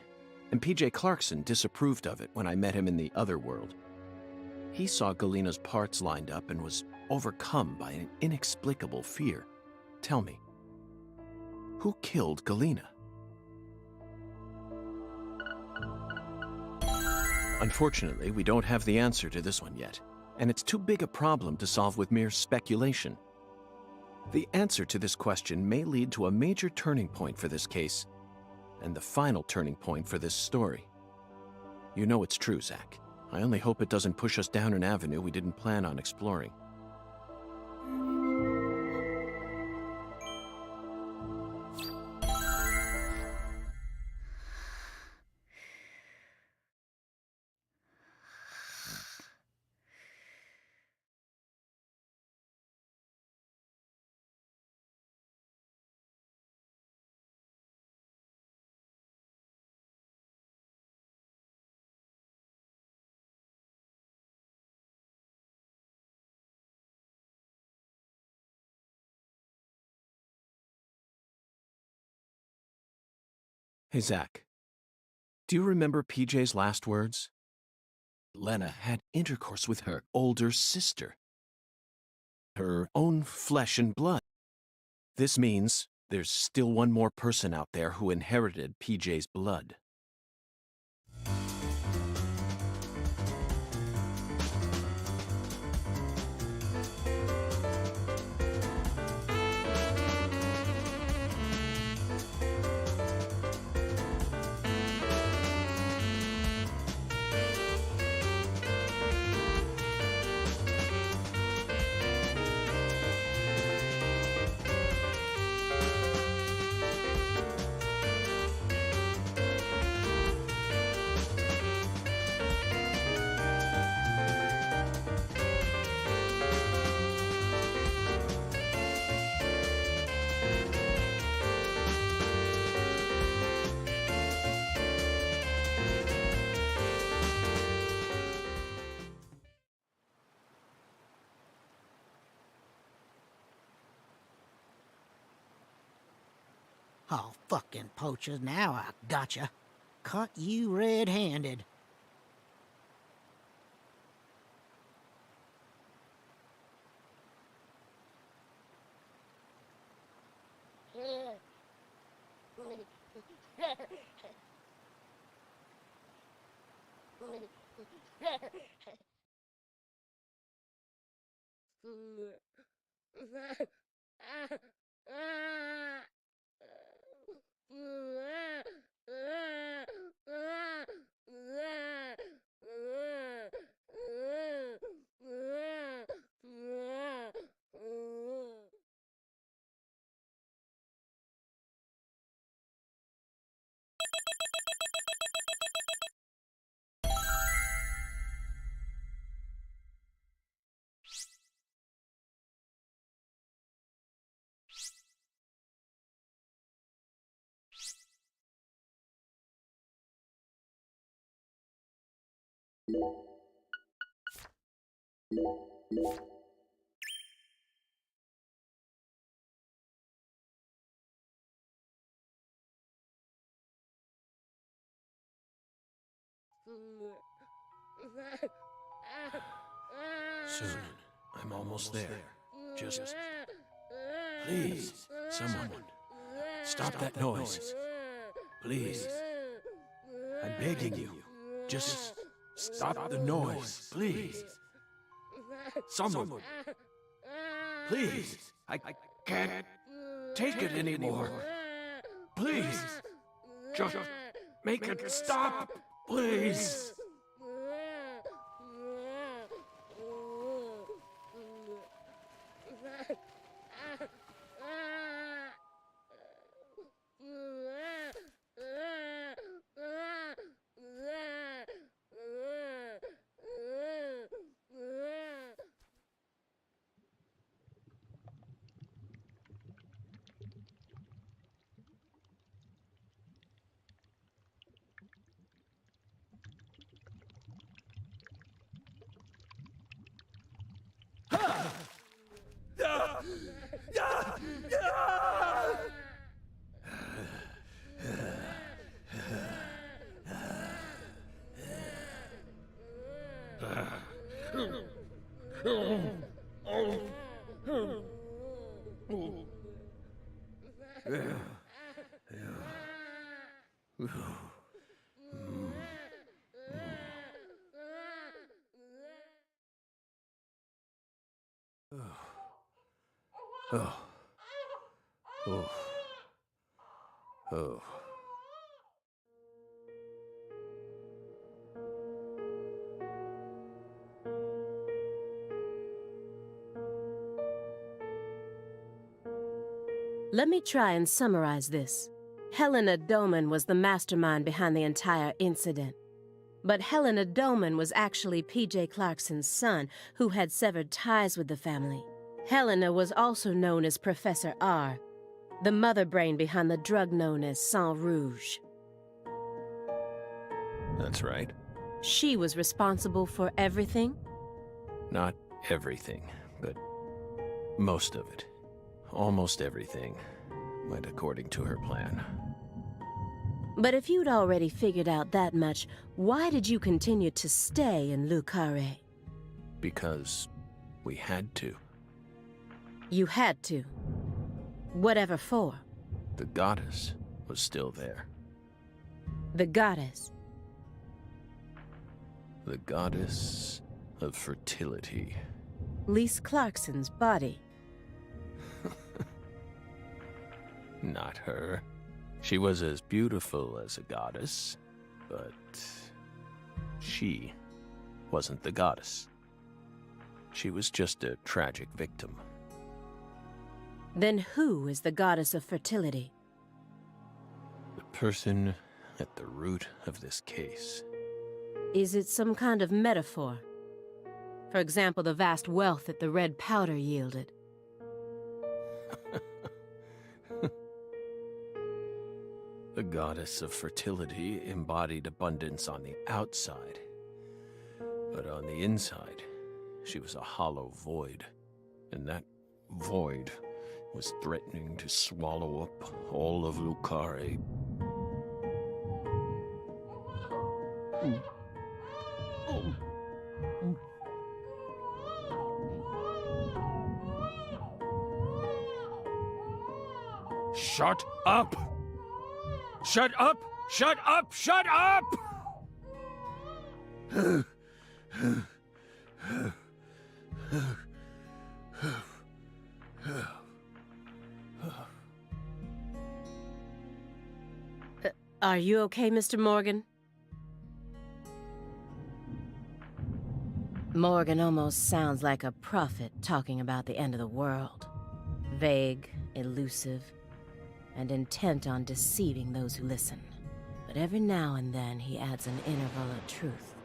And PJ Clarkson disapproved of it when I met him in the other world. He saw Galena's parts lined up and was overcome by an inexplicable fear. Tell me, who killed Galena? Unfortunately, we don't have the answer to this one yet, and it's too big a problem to solve with mere speculation. The answer to this question may lead to a major turning point for this case, and the final turning point for this story. You know it's true, Zach. I only hope it doesn't push us down an avenue we didn't plan on exploring. Hey, Zach. Do you remember PJ's last words? Lena had intercourse with her older sister. Her own flesh and blood. This means there's still one more person out there who inherited PJ's blood. Oh, fucking poachers, now I gotcha. Caught you red-handed. Soon. I'm almost there. Just... Please, someone. Stop that noise. Please. I'm begging you. Just stop the noise, please. Someone. Please. I can't take it anymore. Please. Just make it stop, please. Let me try and summarize this. Helena Doman was the mastermind behind the entire incident. But Helena Doman was actually P.J. Clarkson's son, who had severed ties with the family. Helena was also known as Professor R, the mother brain behind the drug known as Sang Rouge. That's right. She was responsible for everything? Not everything, but most of it. Almost everything went according to her plan. But if you'd already figured out that much, why did you continue to stay in Lucare? Because we had to. You had to. Whatever for? The goddess was still there. The goddess? The goddess of fertility. Lise Clarkson's body. Not her. She was as beautiful as a goddess, but she wasn't the goddess. She was just a tragic victim. Then who is the goddess of fertility? The person at the root of this case. Is it some kind of metaphor? For example, the vast wealth that the red powder yielded. The goddess of fertility embodied abundance on the outside. But on the inside, she was a hollow void. And that void was threatening to swallow up all of Lucare. Shut up! Shut up! Shut up! Shut up! Are you okay, Mr. Morgan? Morgan almost sounds like a prophet talking about the end of the world. Vague, elusive, and intent on deceiving those who listen. But every now and then he adds an interval of truth.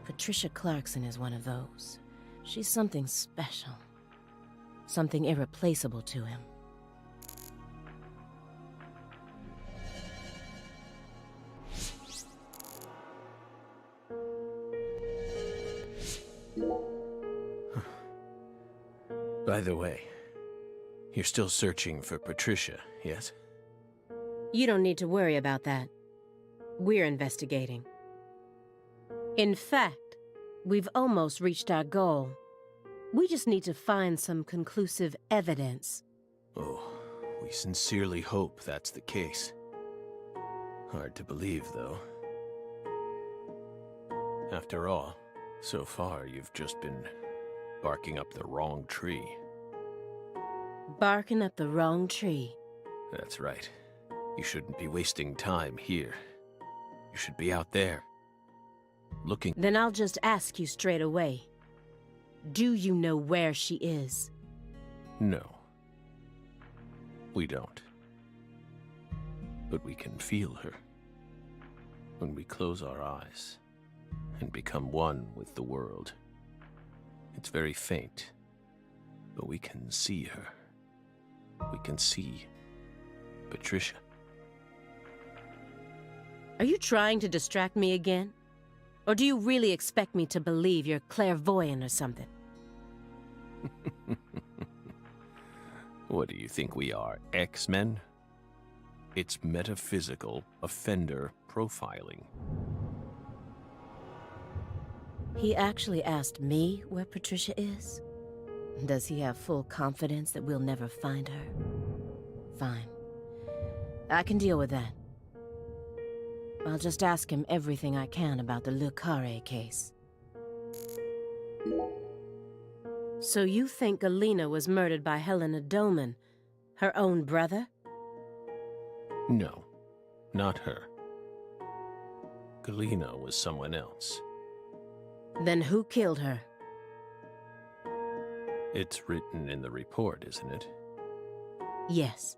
Patricia Clarkson is one of those. She's something special. Something irreplaceable to him. By the way, you're still searching for Patricia, yes? You don't need to worry about that. We're investigating. In fact, we've almost reached our goal. We just need to find some conclusive evidence. Oh, we sincerely hope that's the case. Hard to believe, though. After all, so far you've just been barking up the wrong tree. Barking up the wrong tree? That's right. You shouldn't be wasting time here. You should be out there, looking. Then I'll just ask you straight away. Do you know where she is? No. We don't. But we can feel her. When we close our eyes and become one with the world. It's very faint, but we can see her. We can see Patricia. Are you trying to distract me again? Or do you really expect me to believe you're clairvoyant or something? What do you think we are, X-Men? It's metaphysical offender profiling. He actually asked me where Patricia is? Does he have full confidence that we'll never find her? Fine. I can deal with that. I'll just ask him everything I can about the Lucare case. So you think Galena was murdered by Helena Doman, her own brother? No, not her. Galena was someone else. Then who killed her? It's written in the report, isn't it? Yes.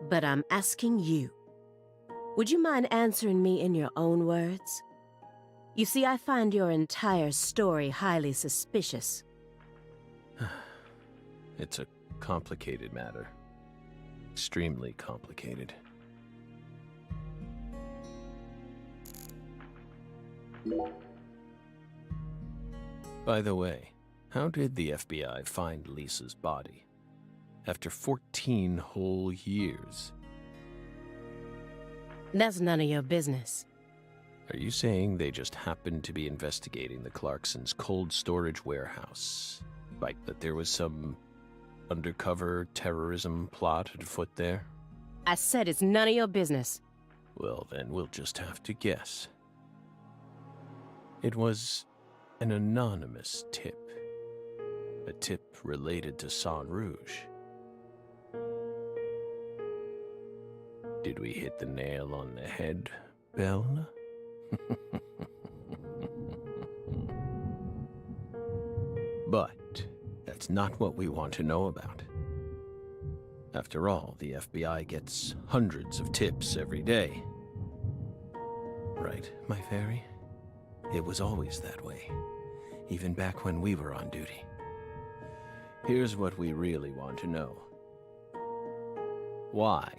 But I'm asking you. Would you mind answering me in your own words? You see, I find your entire story highly suspicious. It's a complicated matter. Extremely complicated. By the way, how did the FBI find Lisa's body? After 14 whole years. That's none of your business. Are you saying they just happened to be investigating the Clarksons' cold storage warehouse? Like that there was some undercover terrorism plot afoot there? I said it's none of your business. Well, then we'll just have to guess. It was an anonymous tip. A tip related to Saint Rouge. Did we hit the nail on the head, Belle? But that's not what we want to know about. After all, the FBI gets hundreds of tips every day. Right, my fairy? It was always that way, even back when we were on duty. Here's what we really want to know. Why,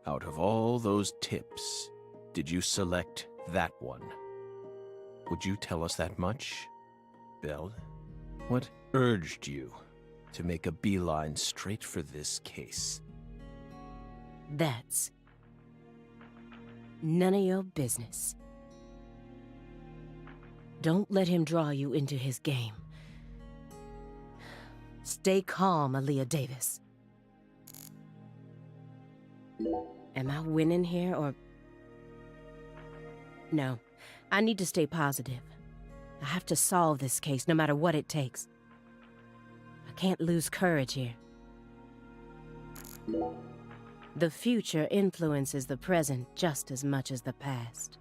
out of all those tips, did you select that one? Would you tell us that much, Belle? What urged you to make a beeline straight for this case? That's none of your business. Don't let him draw you into his game. Stay calm, Aaliyah Davis. Am I winning here, or... No, I need to stay positive. I have to solve this case, no matter what it takes. I can't lose courage here. The future influences the present just as much as the past.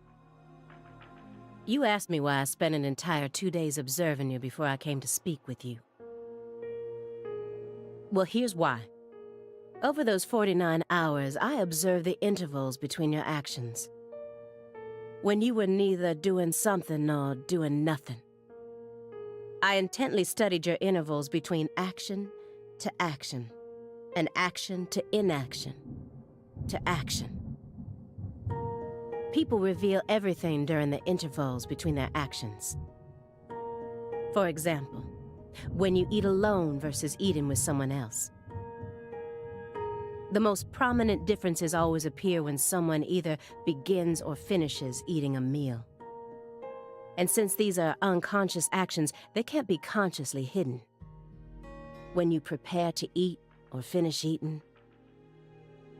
You asked me why I spent an entire 2 days observing you before I came to speak with you. Well, here's why. Over those 49 hours, I observed the intervals between your actions. When you were neither doing something nor doing nothing. I intently studied your intervals between action to action, and action to inaction, to action. People reveal everything during the intervals between their actions. For example, when you eat alone versus eating with someone else. The most prominent differences always appear when someone either begins or finishes eating a meal. And since these are unconscious actions, they can't be consciously hidden. When you prepare to eat or finish eating,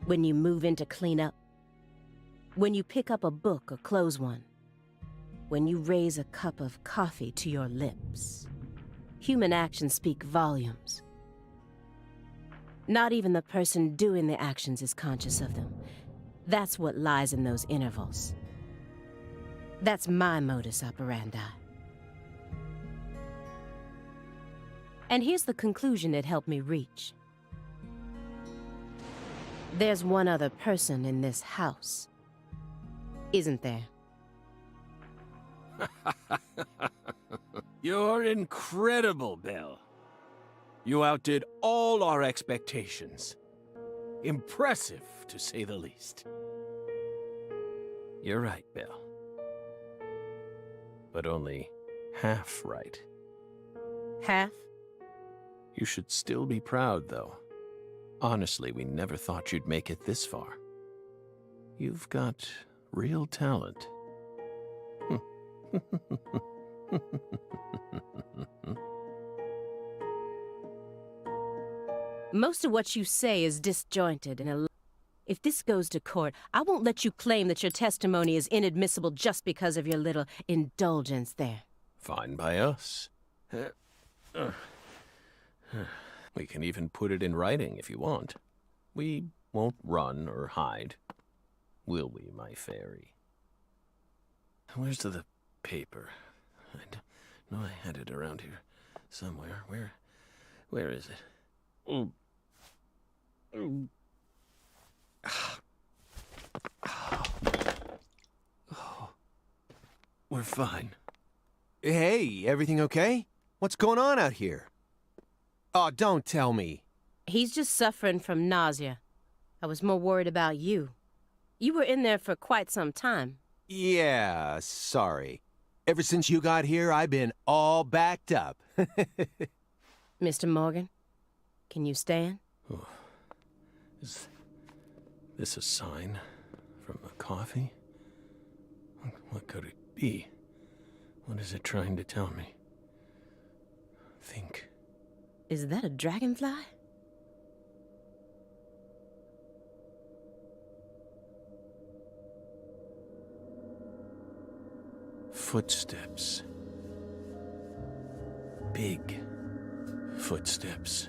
when you move in to clean up, when you pick up a book or close one, when you raise a cup of coffee to your lips. Human actions speak volumes. Not even the person doing the actions is conscious of them. That's what lies in those intervals. That's my modus operandi. And here's the conclusion it helped me reach. There's one other person in this house. Isn't there? You're incredible, Belle. You outdid all our expectations. Impressive, to say the least. You're right, Belle. But only half right. Half? You should still be proud, though. Honestly, we never thought you'd make it this far. You've got real talent. Most of what you say is disjointed and if this goes to court, I won't let you claim that your testimony is inadmissible just because of your little indulgence there. Fine by us. We can even put it in writing if you want. We won't run or hide. Will we, my fairy? Where's the paper? I know I had it around here somewhere. Where is it? Oh. We're fine. Hey, everything okay? What's going on out here? Oh, don't tell me. He's just suffering from nausea. I was more worried about you. You were in there for quite some time. Yeah, sorry. Ever since you got here, I've been all backed up. Mr. Morgan, can you stand? Oh. Is this a sign from a coffee? What could it be? What is it trying to tell me? Think. Is that a dragonfly? Footsteps. Big footsteps.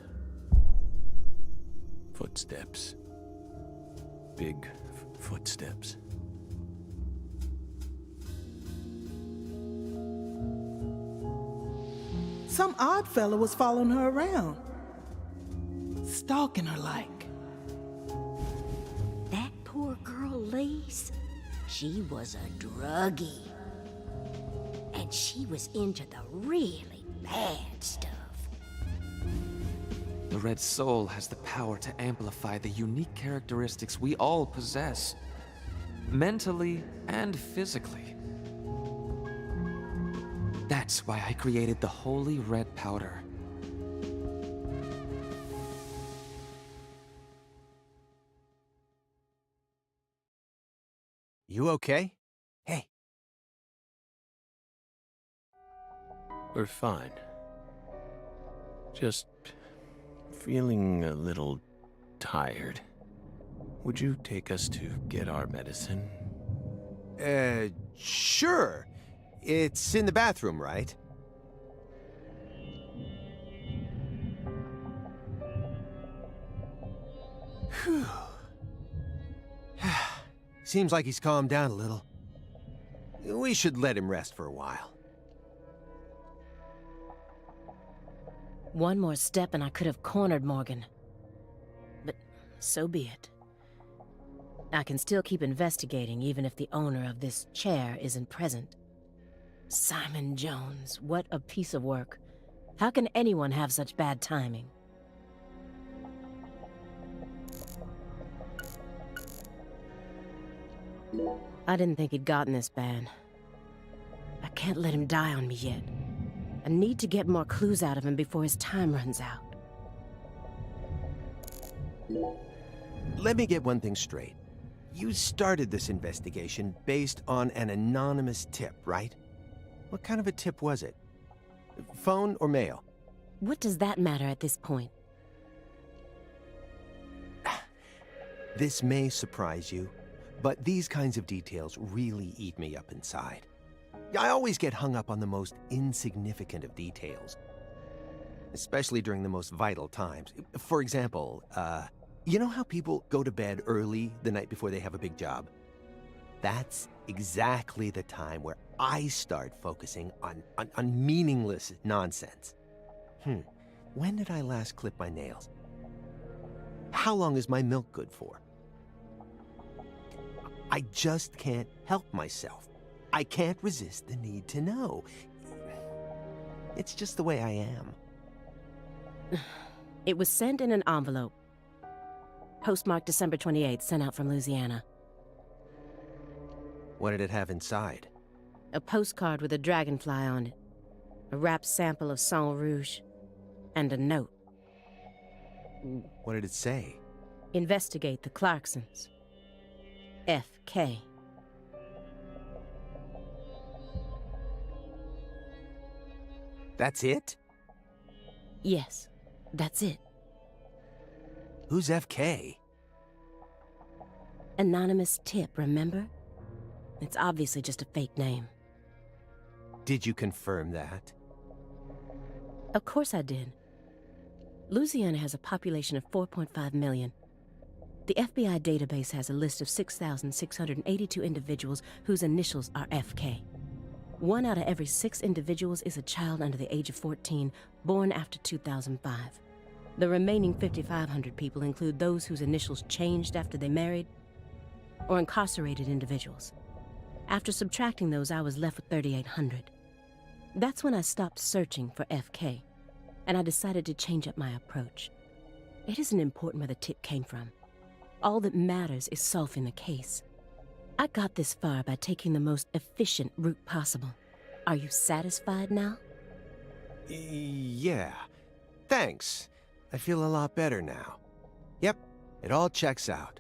Footsteps. Big footsteps. Some odd fella was following her around. Stalking her like. That poor girl, Lise, she was a druggie. And she was into the really bad stuff. The Red Soul has the power to amplify the unique characteristics we all possess, mentally and physically. That's why I created the Holy Red Powder. You okay? Hey. We're fine. Just feeling a little tired. Would you take us to get our medicine? Sure. It's in the bathroom, right? Whew. Seems like he's calmed down a little. We should let him rest for a while. One more step and I could have cornered Morgan. But so be it. I can still keep investigating even if the owner of this chair isn't present. Simon Jones, what a piece of work. How can anyone have such bad timing? I didn't think he'd gotten this bad. I can't let him die on me yet. I need to get more clues out of him before his time runs out. Let me get one thing straight. You started this investigation based on an anonymous tip, right? What kind of a tip was it? Phone or mail? What does that matter at this point? This may surprise you, but these kinds of details really eat me up inside. I always get hung up on the most insignificant of details, especially during the most vital times. For example, you know how people go to bed early the night before they have a big job? That's exactly the time where I start focusing on meaningless nonsense. When did I last clip my nails? How long is my milk good for? I just can't help myself. I can't resist the need to know. It's just the way I am. It was sent in an envelope. Postmarked December 28th, sent out from Louisiana. What did it have inside? A postcard with a dragonfly on it. A wrapped sample of Sang Rouge. And a note. What did it say? Investigate the Clarksons. F.K. That's it? Yes, that's it. Who's F.K.? Anonymous tip, remember? It's obviously just a fake name. Did you confirm that? Of course I did. Louisiana has a population of 4.5 million. The FBI database has a list of 6,682 individuals whose initials are FK. 1 out of every 6 individuals is a child under the age of 14, born after 2005. The remaining 5,500 people include those whose initials changed after they married, or incarcerated individuals. After subtracting those, I was left with 3,800. That's when I stopped searching for FK, and I decided to change up my approach. It isn't important where the tip came from. All that matters is solving the case. I got this far by taking the most efficient route possible. Are you satisfied now? Yeah. Thanks. I feel a lot better now. Yep, it all checks out.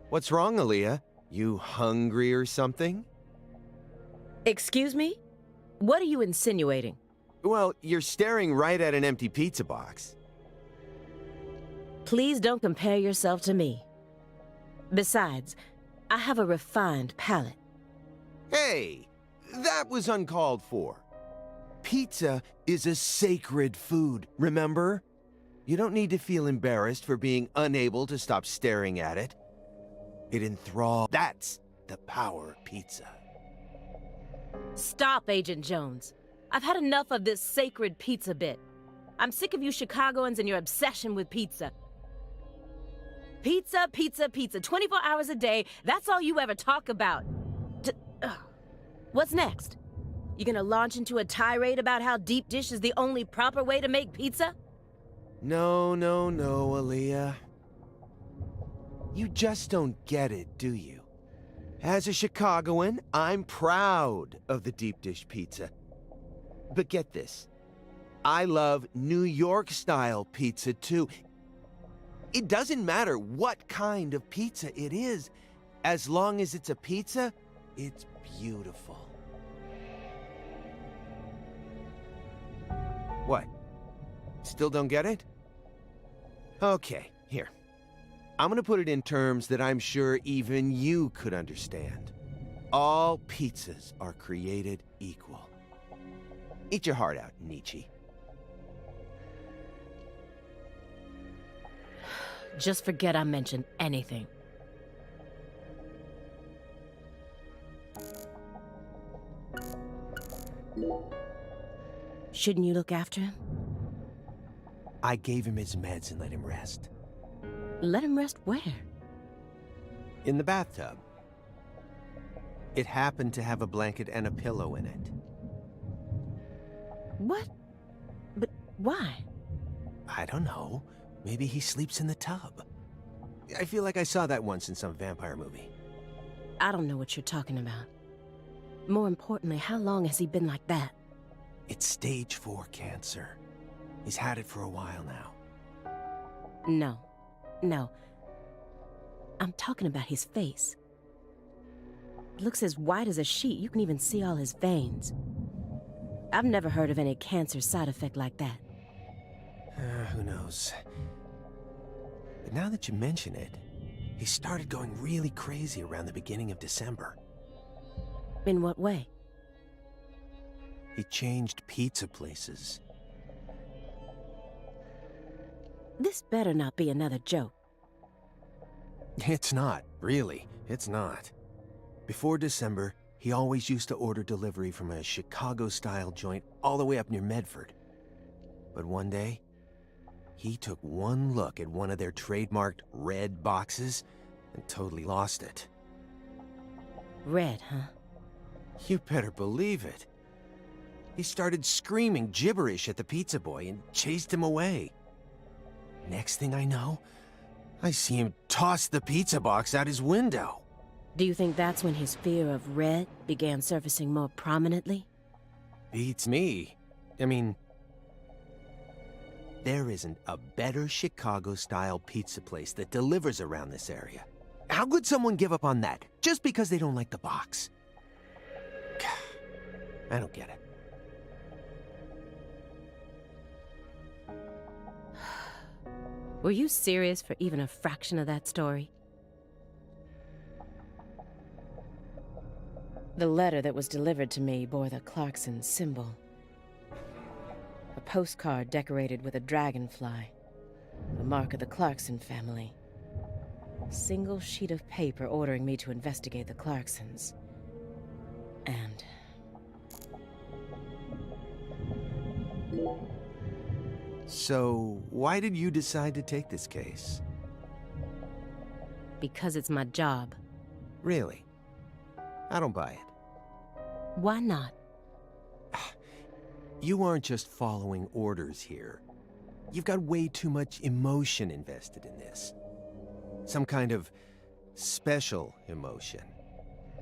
What's wrong, Aaliyah? You hungry or something? Excuse me? What are you insinuating? Well, you're staring right at an empty pizza box. Please don't compare yourself to me. Besides, I have a refined palate. Hey, that was uncalled for. Pizza is a sacred food, remember? You don't need to feel embarrassed for being unable to stop staring at it. It enthralls. That's the power of pizza. Stop, Agent Jones. I've had enough of this sacred pizza bit. I'm sick of you Chicagoans and your obsession with pizza. Pizza, pizza, pizza. 24 hours a day. That's all you ever talk about. What's next? You gonna launch into a tirade about how deep dish is the only proper way to make pizza? No, Aaliyah. You just don't get it, do you? As a Chicagoan, I'm proud of the deep dish pizza. But get this. I love New York-style pizza, too. It doesn't matter what kind of pizza it is. As long as it's a pizza, it's beautiful. What? Still don't get it? Okay, here. I'm gonna put it in terms that I'm sure even you could understand. All pizzas are created equal. Eat your heart out, Nietzsche. Just forget I mentioned anything. Shouldn't you look after him? I gave him his meds and let him rest. Let him rest where? In the bathtub. It happened to have a blanket and a pillow in it. What? But why? I don't know. Maybe he sleeps in the tub. I feel like I saw that once in some vampire movie. I don't know what you're talking about. More importantly, how long has he been like that? It's stage 4 cancer. He's had it for a while now. No. I'm talking about his face. It looks as white as a sheet. You can even see all his veins. I've never heard of any cancer side effect like that. Who knows? But now that you mention it, he started going really crazy around the beginning of December. In what way? He changed pizza places. This better not be another joke. It's not, really. It's not. Before December, he always used to order delivery from a Chicago-style joint all the way up near Medford. But one day, he took one look at one of their trademarked red boxes and totally lost it. Red, huh? You better believe it. He started screaming gibberish at the pizza boy and chased him away. Next thing I know, I see him toss the pizza box out his window. Do you think that's when his fear of red began surfacing more prominently? Beats me. I mean, there isn't a better Chicago-style pizza place that delivers around this area. How could someone give up on that just because they don't like the box? I don't get it. Were you serious for even a fraction of that story? The letter that was delivered to me bore the Clarkson symbol. A postcard decorated with a dragonfly, the mark of the Clarkson family. A single sheet of paper ordering me to investigate the Clarksons. And... So, why did you decide to take this case? Because it's my job. Really? I don't buy it. Why not? You aren't just following orders here. You've got way too much emotion invested in this. Some kind of special emotion.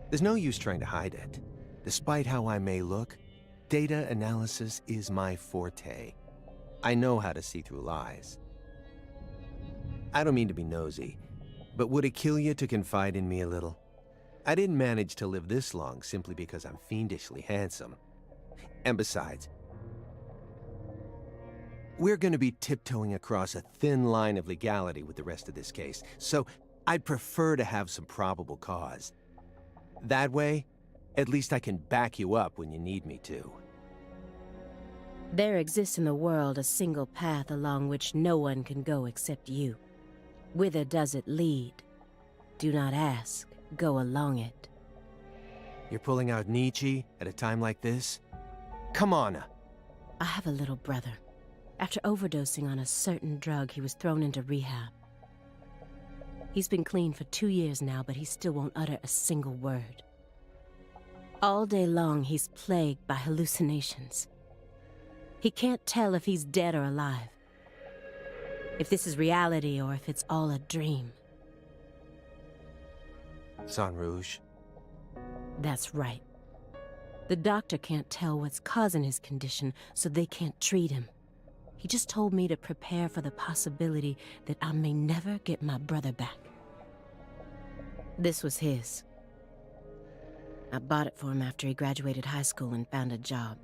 There's no use trying to hide it. Despite how I may look, Data analysis is my forte. I know how to see through lies. I don't mean to be nosy, but would it kill you to confide in me a little? I didn't manage to live this long simply because I'm fiendishly handsome. And besides, we're going to be tiptoeing across a thin line of legality with the rest of this case, so I'd prefer to have some probable cause. That way, at least I can back you up when you need me to. There exists in the world a single path along which no one can go except you. Whither does it lead? Do not ask, go along it. You're pulling out Nietzsche at a time like this? Come on! I have a little brother. After overdosing on a certain drug, he was thrown into rehab. He's been clean for 2 years now, but he still won't utter a single word. All day long, he's plagued by hallucinations. He can't tell if he's dead or alive, if this is reality or if it's all a dream. Sang Rouge? That's right. The doctor can't tell what's causing his condition, so they can't treat him. He just told me to prepare for the possibility that I may never get my brother back. This was his. I bought it for him after he graduated high school and found a job.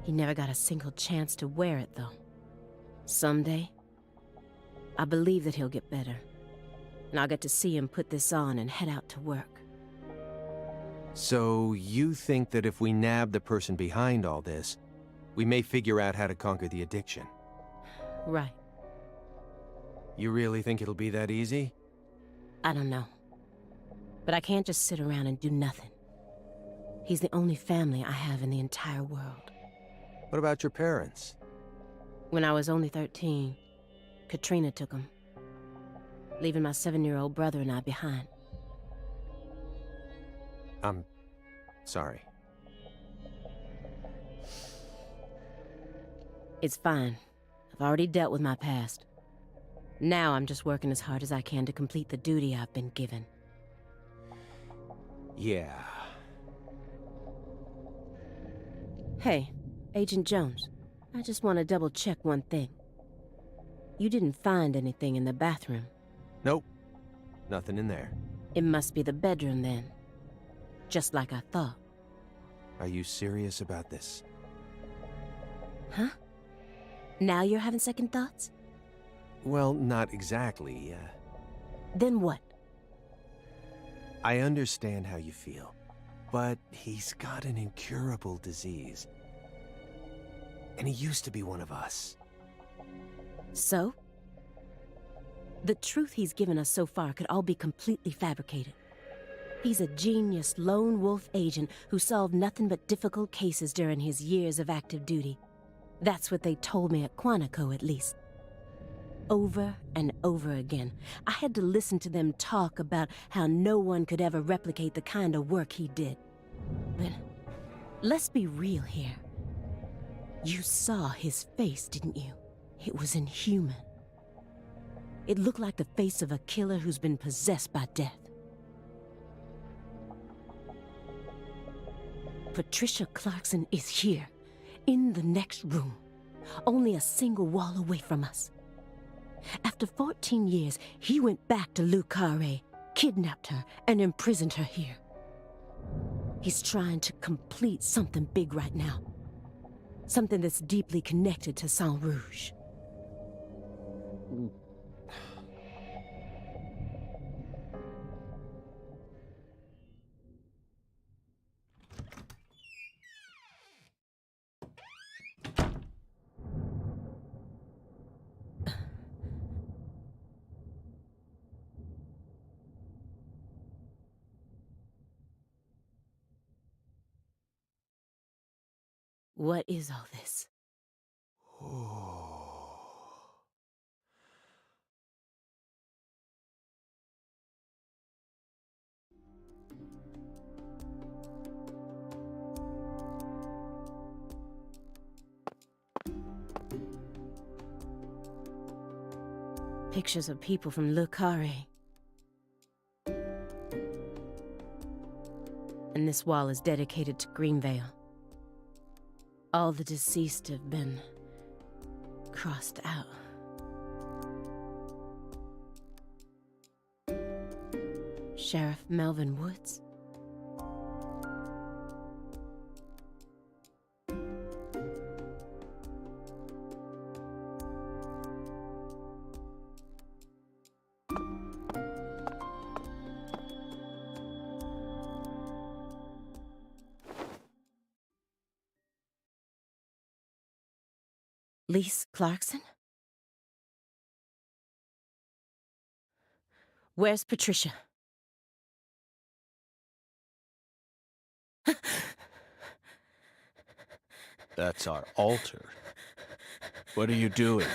He never got a single chance to wear it, though. Someday, I believe that he'll get better, and I'll get to see him put this on and head out to work. So you think that if we nab the person behind all this, we may figure out how to conquer the addiction? Right. You really think it'll be that easy? I don't know. But I can't just sit around and do nothing. He's the only family I have in the entire world. What about your parents? When I was only 13, Katrina took him, leaving my 7-year-old brother and I behind. I'm sorry. It's fine. I've already dealt with my past. Now I'm just working as hard as I can to complete the duty I've been given. Yeah. Hey, Agent Jones, I just want to double-check one thing. You didn't find anything in the bathroom? Nope. Nothing in there. It must be the bedroom then. Just like I thought. Are you serious about this? Huh? Now you're having second thoughts? Well, not exactly. Then what? I understand how you feel, but he's got an incurable disease. And he used to be one of us. So? The truth he's given us so far could all be completely fabricated. He's a genius lone wolf agent who solved nothing but difficult cases during his years of active duty. That's what they told me at Quantico, at least. Over and over again, I had to listen to them talk about how no one could ever replicate the kind of work he did. But let's be real here. You saw his face, didn't you? It was inhuman. It looked like the face of a killer who's been possessed by death. Patricia Clarkson is here, in the next room, only a single wall away from us. After 14 years, he went back to Le Carré, kidnapped her, and imprisoned her here. He's trying to complete something big right now. Something that's deeply connected to Sang Rouge. What is all this? Pictures of people from Le Carré. And this wall is dedicated to Greenvale. All the deceased have been crossed out. Sheriff Melvin Woods? Lise Clarkson? Where's Patricia? That's our altar. What are you doing?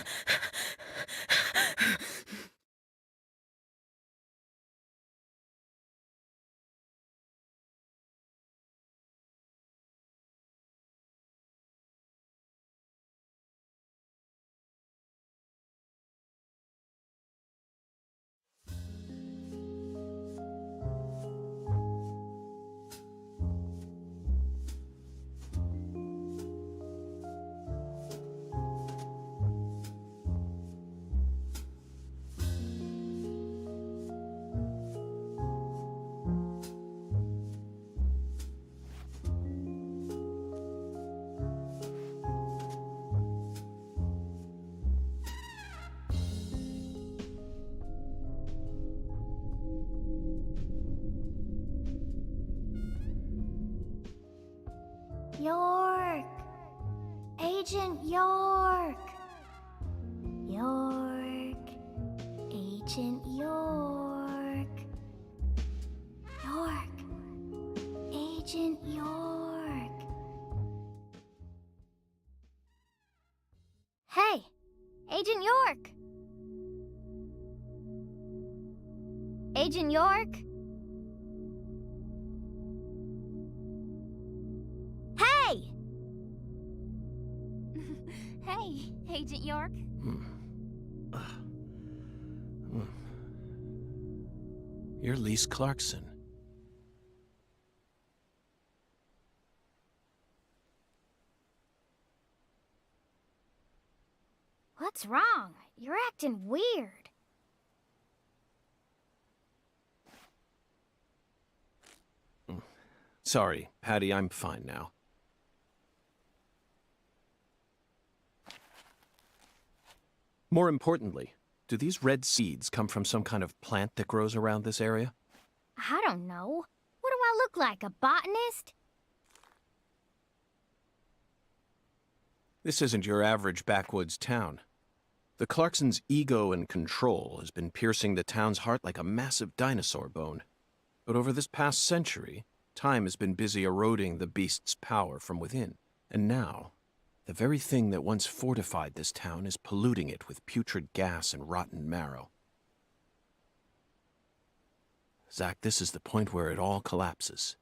York! Agent York! York! Agent York! York! Agent York! Hey! Agent York! Agent York? Hey! Hey, Agent York. You're Lise Clarkson. What's wrong? You're acting weird. Sorry, Patty, I'm fine now. More importantly, do these red seeds come from some kind of plant that grows around this area? I don't know. What do I look like, a botanist? This isn't your average backwoods town. The Clarksons' ego and control has been piercing the town's heart like a massive dinosaur bone. But over this past century, time has been busy eroding the beast's power from within. And now, the very thing that once fortified this town is polluting it with putrid gas and rotten marrow. Zach, this is the point where it all collapses.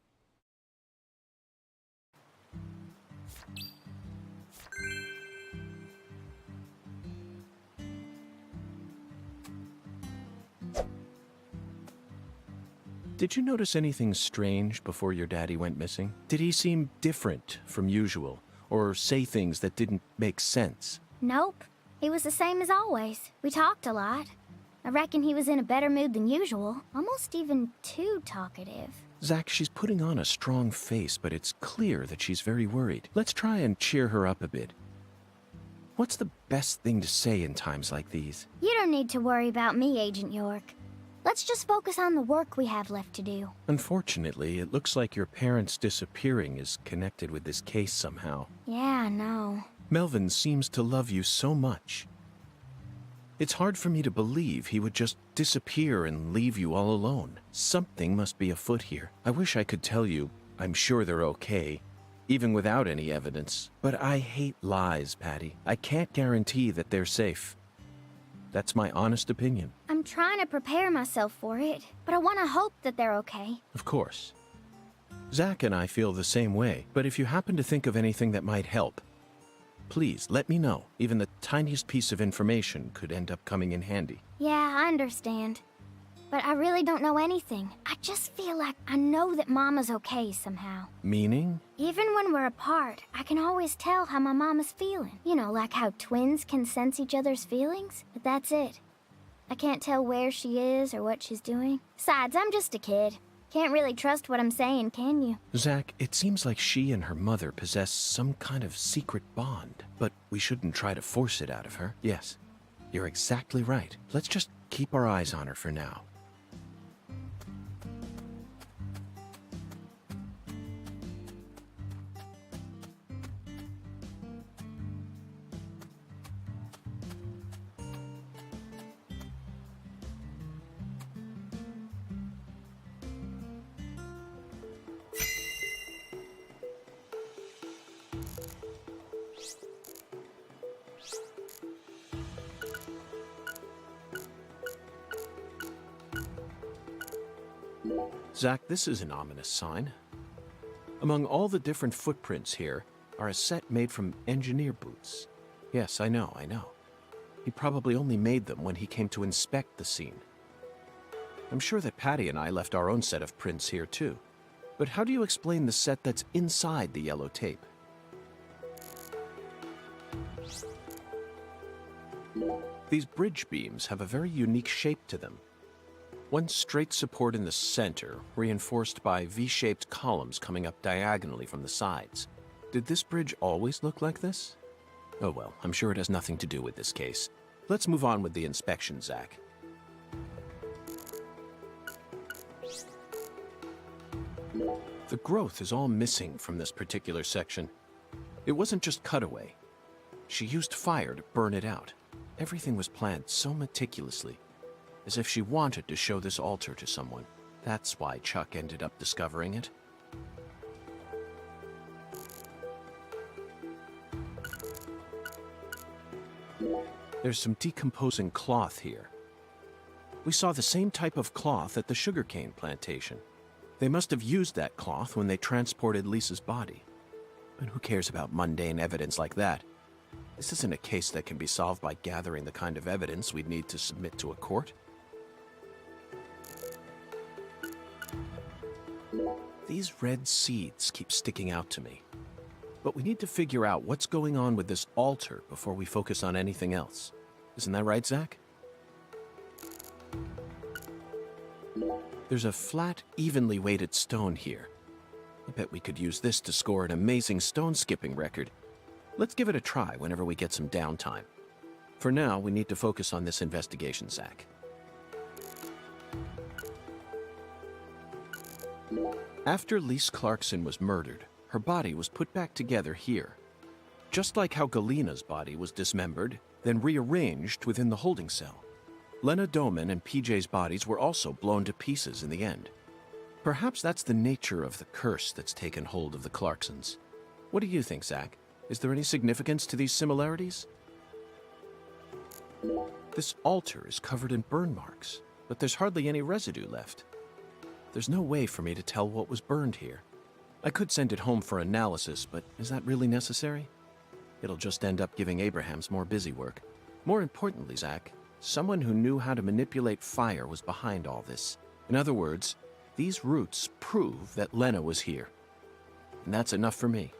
Did you notice anything strange before your daddy went missing? Did he seem different from usual, or say things that didn't make sense? Nope. He was the same as always. We talked a lot. I reckon he was in a better mood than usual. Almost even too talkative. Zach, she's putting on a strong face, but it's clear that she's very worried. Let's try and cheer her up a bit. What's the best thing to say in times like these? You don't need to worry about me, Agent York. Let's just focus on the work we have left to do. Unfortunately, it looks like your parents disappearing is connected with this case somehow. Yeah, I know. Melvin seems to love you so much. It's hard for me to believe he would just disappear and leave you all alone. Something must be afoot here. I wish I could tell you I'm sure they're okay, even without any evidence. But I hate lies, Patty. I can't guarantee that they're safe. That's my honest opinion. I'm trying to prepare myself for it, but I want to hope that they're okay. Of course. Zach and I feel the same way, but if you happen to think of anything that might help, please let me know. Even the tiniest piece of information could end up coming in handy. Yeah, I understand. but I really don't know anything. I just feel like I know that Mama's okay somehow. Meaning? Even when we're apart, I can always tell how my mama's feeling. You know, like how twins can sense each other's feelings. But that's it. I can't tell where she is or what she's doing. Besides, I'm just a kid. Can't really trust what I'm saying, can you? Zach, it seems like she and her mother possess some kind of secret bond. But we shouldn't try to force it out of her. Yes, you're exactly right. Let's just keep our eyes on her for now. Zach, this is an ominous sign. Among all the different footprints here are a set made from engineer boots. Yes, I know. He probably only made them when he came to inspect the scene. I'm sure that Patty and I left our own set of prints here too. But how do you explain the set that's inside the yellow tape? These bridge beams have a very unique shape to them. One straight support in the center, reinforced by V-shaped columns coming up diagonally from the sides. Did this bridge always look like this? Oh well, I'm sure it has nothing to do with this case. Let's move on with the inspection, Zach. The growth is all missing from this particular section. It wasn't just cutaway. She used fire to burn it out. Everything was planned so meticulously, as if she wanted to show this altar to someone. That's why Chuck ended up discovering it. There's some decomposing cloth here. We saw the same type of cloth at the sugarcane plantation. They must have used that cloth when they transported Lisa's body. But who cares about mundane evidence like that? This isn't a case that can be solved by gathering the kind of evidence we'd need to submit to a court. These red seeds keep sticking out to me. But we need to figure out what's going on with this altar before we focus on anything else. Isn't that right, Zach? There's a flat, evenly weighted stone here. I bet we could use this to score an amazing stone skipping record. Let's give it a try whenever we get some downtime. For now, we need to focus on this investigation, Zach. After Lise Clarkson was murdered, her body was put back together here. Just like how Galena's body was dismembered, then rearranged within the holding cell. Lena Doman and PJ's bodies were also blown to pieces in the end. Perhaps that's the nature of the curse that's taken hold of the Clarksons. What do you think, Zach? Is there any significance to these similarities? This altar is covered in burn marks, but there's hardly any residue left. There's no way for me to tell what was burned here. I could send it home for analysis, but is that really necessary? It'll just end up giving Abrahams more busy work. More importantly, Zach, someone who knew how to manipulate fire was behind all this. In other words, these roots prove that Lena was here. And that's enough for me.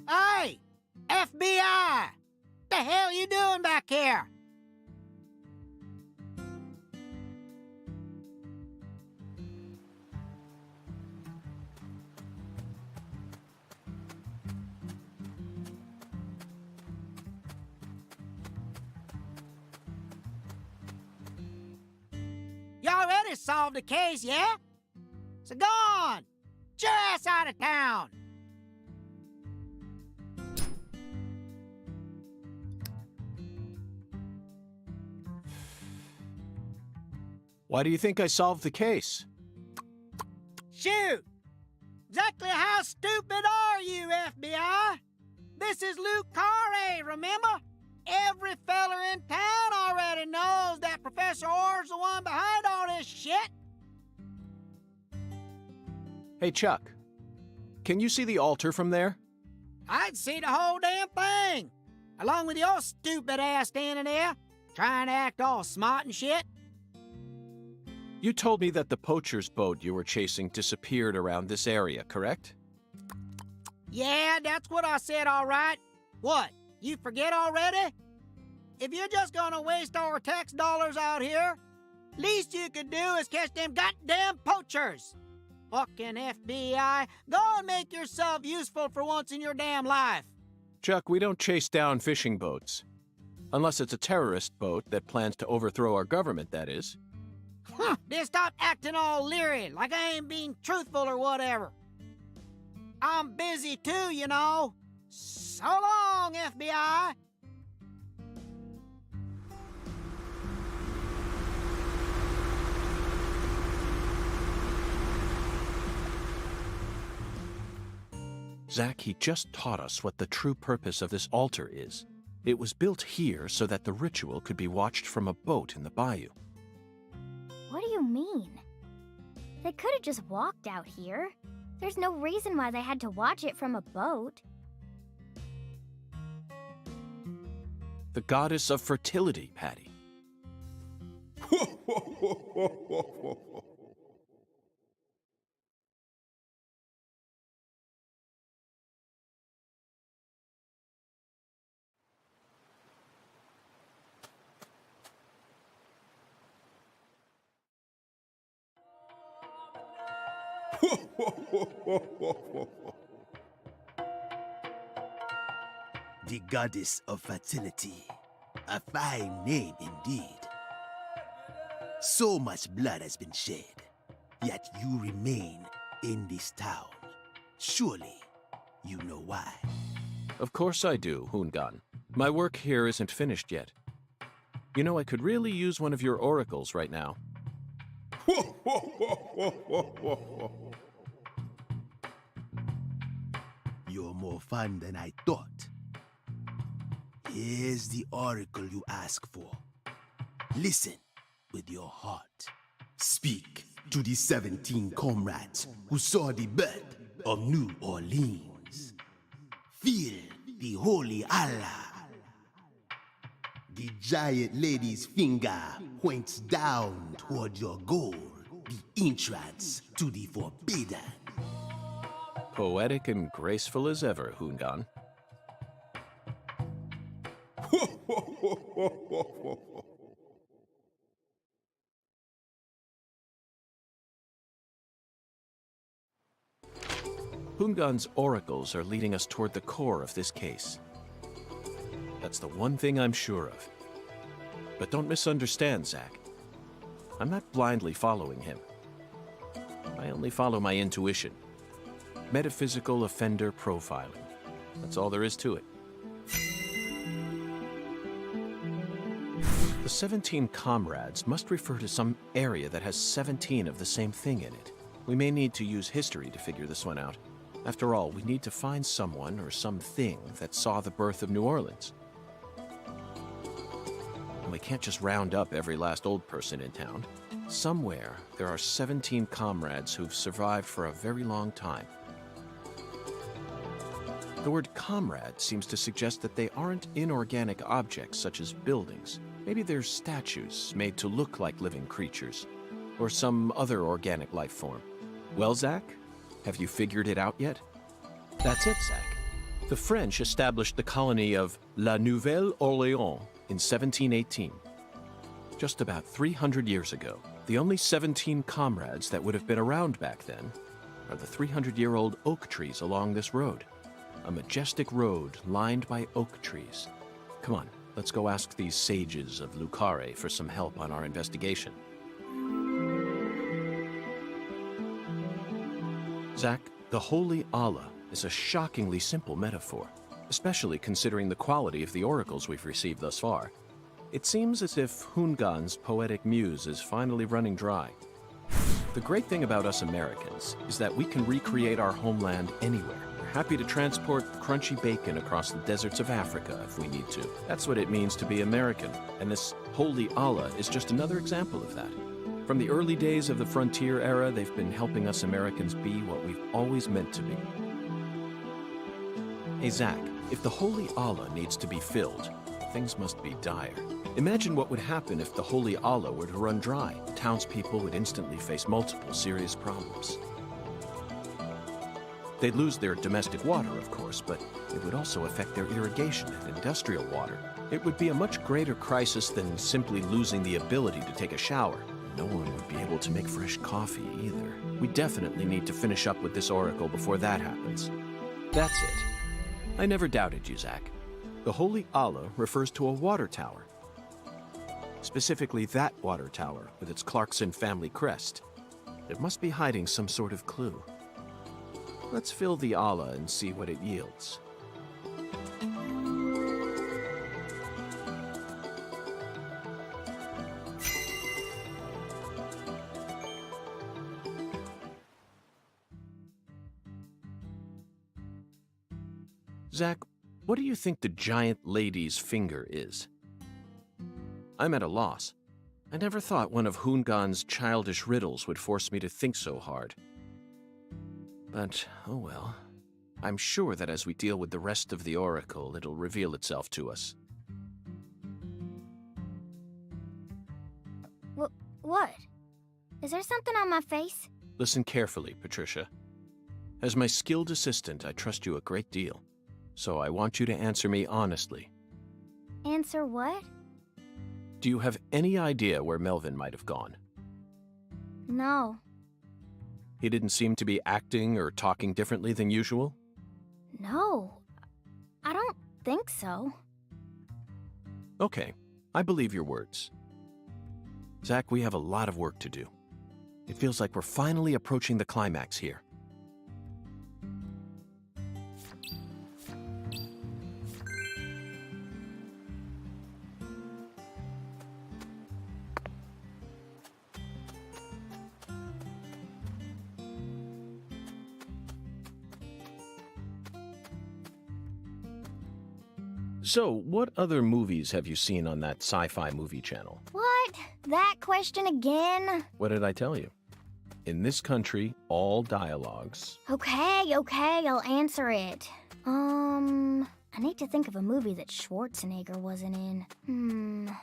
Hey! FBI! The hell you doing back here? You already solved the case, yeah? So go on! Get your ass out of town! Why do you think I solved the case? Shoot! Exactly how stupid are you, FBI? This is Luke Carre, remember? Hey, Chuck. Can you see the altar from there? I'd see the whole damn thing, along with your stupid ass standing there, trying to act all smart and shit. You told me that the poacher's boat you were chasing disappeared around this area, correct? Yeah, that's what I said, all right. What, you forget already? If you're just gonna waste our tax dollars out here, least you could do is catch them goddamn poachers. Fucking FBI, go and make yourself useful for once in your damn life. Chuck, we don't chase down fishing boats. Unless it's a terrorist boat that plans to overthrow our government, that is. Then stop acting all leery, like I ain't being truthful or whatever. I'm busy too, you know. So long, FBI. Zach, he just taught us what the true purpose of this altar is. It was built here so that the ritual could be watched from a boat in the bayou. What do you mean? They could have just walked out here. There's no reason why they had to watch it from a boat. The goddess of fertility, Patty. The goddess of fertility. A fine name indeed. So much blood has been shed, yet you remain in this town. Surely you know why. Of course I do, Hoongan. My work here isn't finished yet. You know, I could really use one of your oracles right now. You're more fun than I thought. Here's the oracle you ask for. Listen with your heart. Speak to the 17 comrades who saw the birth of New Orleans. Feel the holy Allah. The giant lady's finger points down toward your goal, the entrance to the forbidden. Poetic and graceful as ever, Hoongan. Hoongan's oracles are leading us toward the core of this case. That's the one thing I'm sure of. But don't misunderstand, Zach. I'm not blindly following him. I only follow my intuition. Metaphysical offender profiling. That's all there is to it. The 17 comrades must refer to some area that has 17 of the same thing in it. We may need to use history to figure this one out. After all, we need to find someone or something that saw the birth of New Orleans. And we can't just round up every last old person in town. Somewhere, there are 17 comrades who've survived for a very long time. The word comrade seems to suggest that they aren't inorganic objects such as buildings. Maybe they're statues made to look like living creatures, or some other organic life form. Well, Zach, have you figured it out yet? That's it, Zach. The French established the colony of La Nouvelle-Orléans in 1718. Just about 300 years ago, the only 17 comrades that would have been around back then are the 300-year-old oak trees along this road. A majestic road lined by oak trees. Come on, let's go ask these sages of Lucare for some help on our investigation. Zach, the Holy Allah is a shockingly simple metaphor, especially considering the quality of the oracles we've received thus far. It seems as if Hoongan's poetic muse is finally running dry. The great thing about us Americans is that we can recreate our homeland anywhere. We're happy to transport crunchy bacon across the deserts of Africa if we need to. That's what it means to be American, and this Holy Allah is just another example of that. From the early days of the frontier era, they've been helping us Americans be what we've always meant to be. Hey, Zach, if the Holy Allah needs to be filled, things must be dire. Imagine what would happen if the Holy Allah were to run dry. Townspeople would instantly face multiple serious problems. They'd lose their domestic water, of course, but it would also affect their irrigation and industrial water. It would be a much greater crisis than simply losing the ability to take a shower. No one would be able to make fresh coffee either. We definitely need to finish up with this oracle before that happens. That's it. I never doubted you, Zach. The Holy Allah refers to a water tower. Specifically that water tower with its Clarkson family crest. It must be hiding some sort of clue. Let's fill the Allah and see what it yields. Zach, what do you think the giant lady's finger is? I'm at a loss. I never thought one of Hoongan's childish riddles would force me to think so hard. But, oh well. I'm sure that as we deal with the rest of the oracle, it'll reveal itself to us. What? Is there something on my face? Listen carefully, Patricia. As my skilled assistant, I trust you a great deal. So I want you to answer me honestly. Answer what? Do you have any idea where Melvin might have gone? No. He didn't seem to be acting or talking differently than usual? No. I don't think so. Okay, I believe your words. Zach, we have a lot of work to do. It feels like we're finally approaching the climax here. So, what other movies have you seen on that sci-fi movie channel? What? That question again? What did I tell you? In this country, all dialogues... Okay, I'll answer it. I need to think of a movie that Schwarzenegger wasn't in.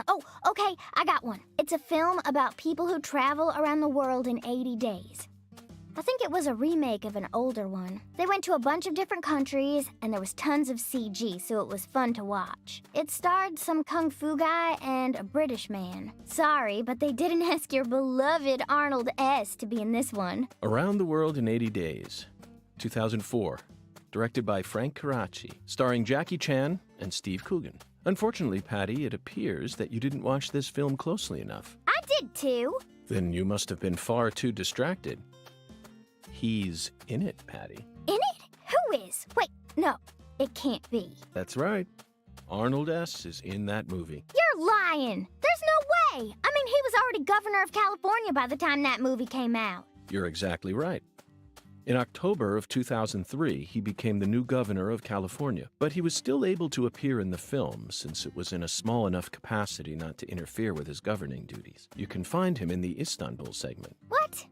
Oh, okay, I got one. It's a film about people who travel around the world in 80 days. I think it was a remake of an older one. They went to a bunch of different countries, and there was tons of CG, so it was fun to watch. It starred some kung fu guy and a British man. Sorry, but they didn't ask your beloved Arnold S. to be in this one. Around the World in 80 Days, 2004. Directed by Frank Karachi, starring Jackie Chan and Steve Coogan. Unfortunately, Patty, it appears that you didn't watch this film closely enough. I did too. Then you must have been far too distracted. He's in it, Patty. In it? Who is? Wait, no, it can't be. That's right. Arnold S. is in that movie. You're lying. There's no way. I mean, he was already governor of California by the time that movie came out. You're exactly right. In October of 2003, he became the new governor of California, but he was still able to appear in the film since it was in a small enough capacity not to interfere with his governing duties. You can find him in the Istanbul segment. What?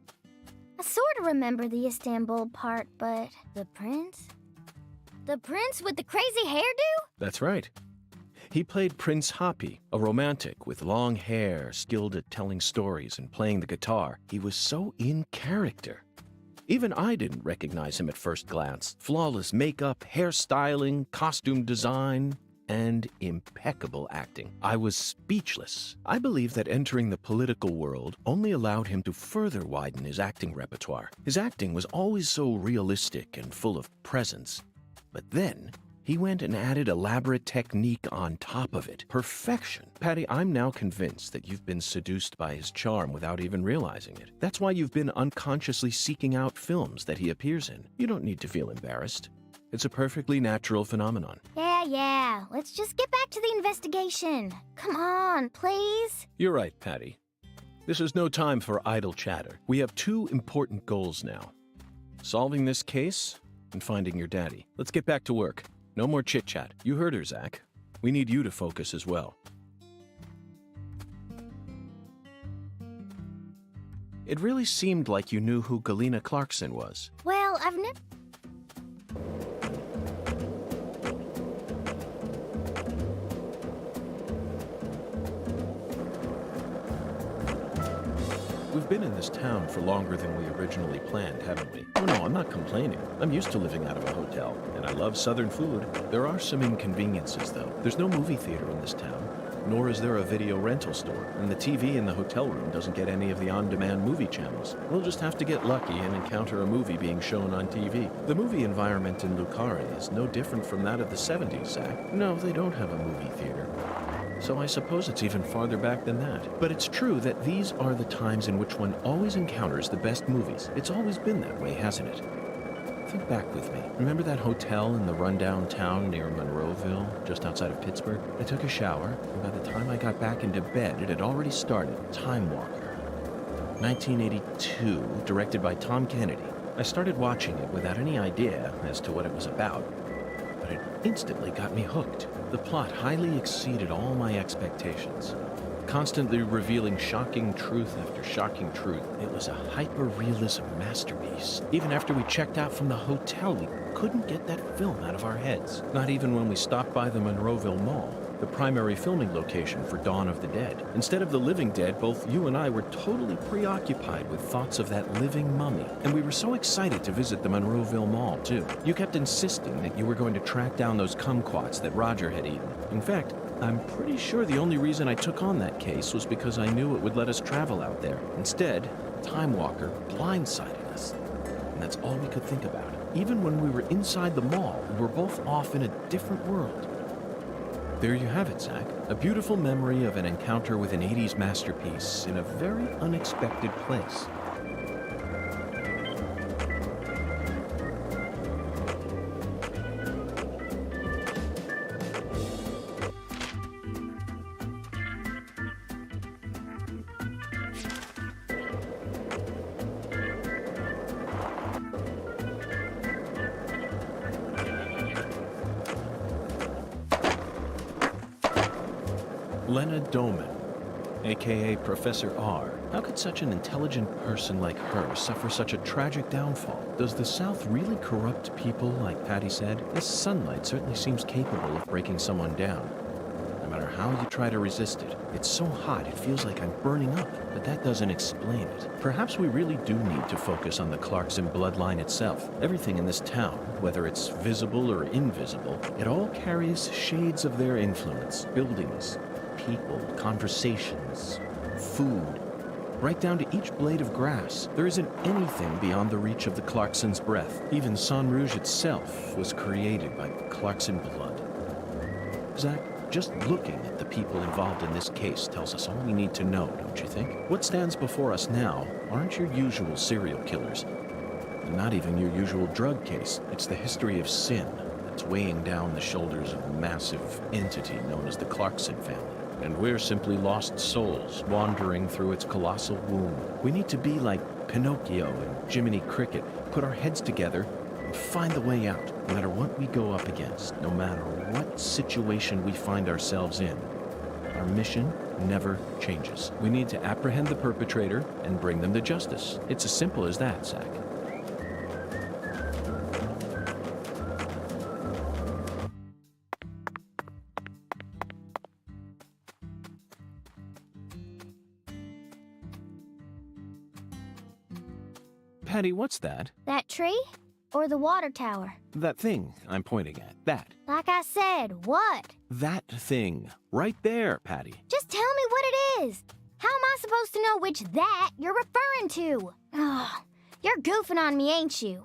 I sort of remember the Istanbul part, but the prince? The prince with the crazy hairdo? That's right. He played Prince Happy, a romantic with long hair, skilled at telling stories and playing the guitar. He was so in character. Even I didn't recognize him at first glance. Flawless makeup, hairstyling, costume design, and impeccable acting. I was speechless. I believe that entering the political world only allowed him to further widen his acting repertoire. His acting was always so realistic and full of presence. But then, he went and added elaborate technique on top of it. Perfection. Patty, I'm now convinced that you've been seduced by his charm without even realizing it. That's why you've been unconsciously seeking out films that he appears in. You don't need to feel embarrassed. It's a perfectly natural phenomenon. Yeah. Let's just get back to the investigation. Come on, please. You're right, Patty. This is no time for idle chatter. We have two important goals now. Solving this case and finding your daddy. Let's get back to work. No more chit-chat. You heard her, Zach. We need you to focus as well. It really seemed like you knew who Galena Clarkson was. Well, I've never... We've been in this town for longer than we originally planned, haven't we? Oh no, I'm not complaining. I'm used to living out of a hotel, and I love southern food. There are some inconveniences, though. There's no movie theater in this town, nor is there a video rental store, and the TV in the hotel room doesn't get any of the on-demand movie channels. We'll just have to get lucky and encounter a movie being shown on TV. The movie environment in Lucari is no different from that of the 70s, Zach. No, they don't have a movie theater. So I suppose it's even farther back than that. But it's true that these are the times in which one always encounters the best movies. It's always been that way, hasn't it? Think back with me. Remember that hotel in the rundown town near Monroeville, just outside of Pittsburgh? I took a shower, and by the time I got back into bed, it had already started. Time Walker. 1982, directed by Tom Kennedy. I started watching it without any idea as to what it was about, but it instantly got me hooked. The plot highly exceeded all my expectations. Constantly revealing shocking truth after shocking truth, it was a hyper-realism masterpiece. Even after we checked out from the hotel, we couldn't get that film out of our heads. Not even when we stopped by the Monroeville Mall, the primary filming location for Dawn of the Dead. Instead of the living dead, both you and I were totally preoccupied with thoughts of that living mummy. And we were so excited to visit the Monroeville Mall, too. You kept insisting that you were going to track down those kumquats that Roger had eaten. In fact, I'm pretty sure the only reason I took on that case was because I knew it would let us travel out there. Instead, Time Walker blindsided us. And that's all we could think about. Even when we were inside the mall, we were both off in a different world. There you have it, Zach. A beautiful memory of an encounter with an 80s masterpiece in a very unexpected place. Lena Doman, aka Professor R. How could such an intelligent person like her suffer such a tragic downfall? Does the South really corrupt people, like Patty said? This sunlight certainly seems capable of breaking someone down. No matter how you try to resist it, it's so hot it feels like I'm burning up, but that doesn't explain it. Perhaps we really do need to focus on the Clarkson bloodline itself. Everything in this town, whether it's visible or invisible, it all carries shades of their influence. Buildings, people, conversations, food, right down to each blade of grass. There isn't anything beyond the reach of the Clarksons' breath. Even San Rouge itself was created by Clarkson blood. Zach, just looking at the people involved in this case tells us all we need to know, don't you think? What stands before us now aren't your usual serial killers, and not even your usual drug case. It's the history of sin that's weighing down the shoulders of a massive entity known as the Clarkson family. And we're simply lost souls wandering through its colossal womb. We need to be like Pinocchio and Jiminy Cricket, put our heads together and find the way out, no matter what we go up against, no matter what situation we find ourselves in. Our mission never changes. We need to apprehend the perpetrator and bring them to justice. It's as simple as that, Zach. Patty, what's that? That tree? Or the water tower? That thing I'm pointing at. That. Like I said, what? That thing. Right there, Patty. Just tell me what it is. How am I supposed to know which that you're referring to? Oh, you're goofing on me, ain't you?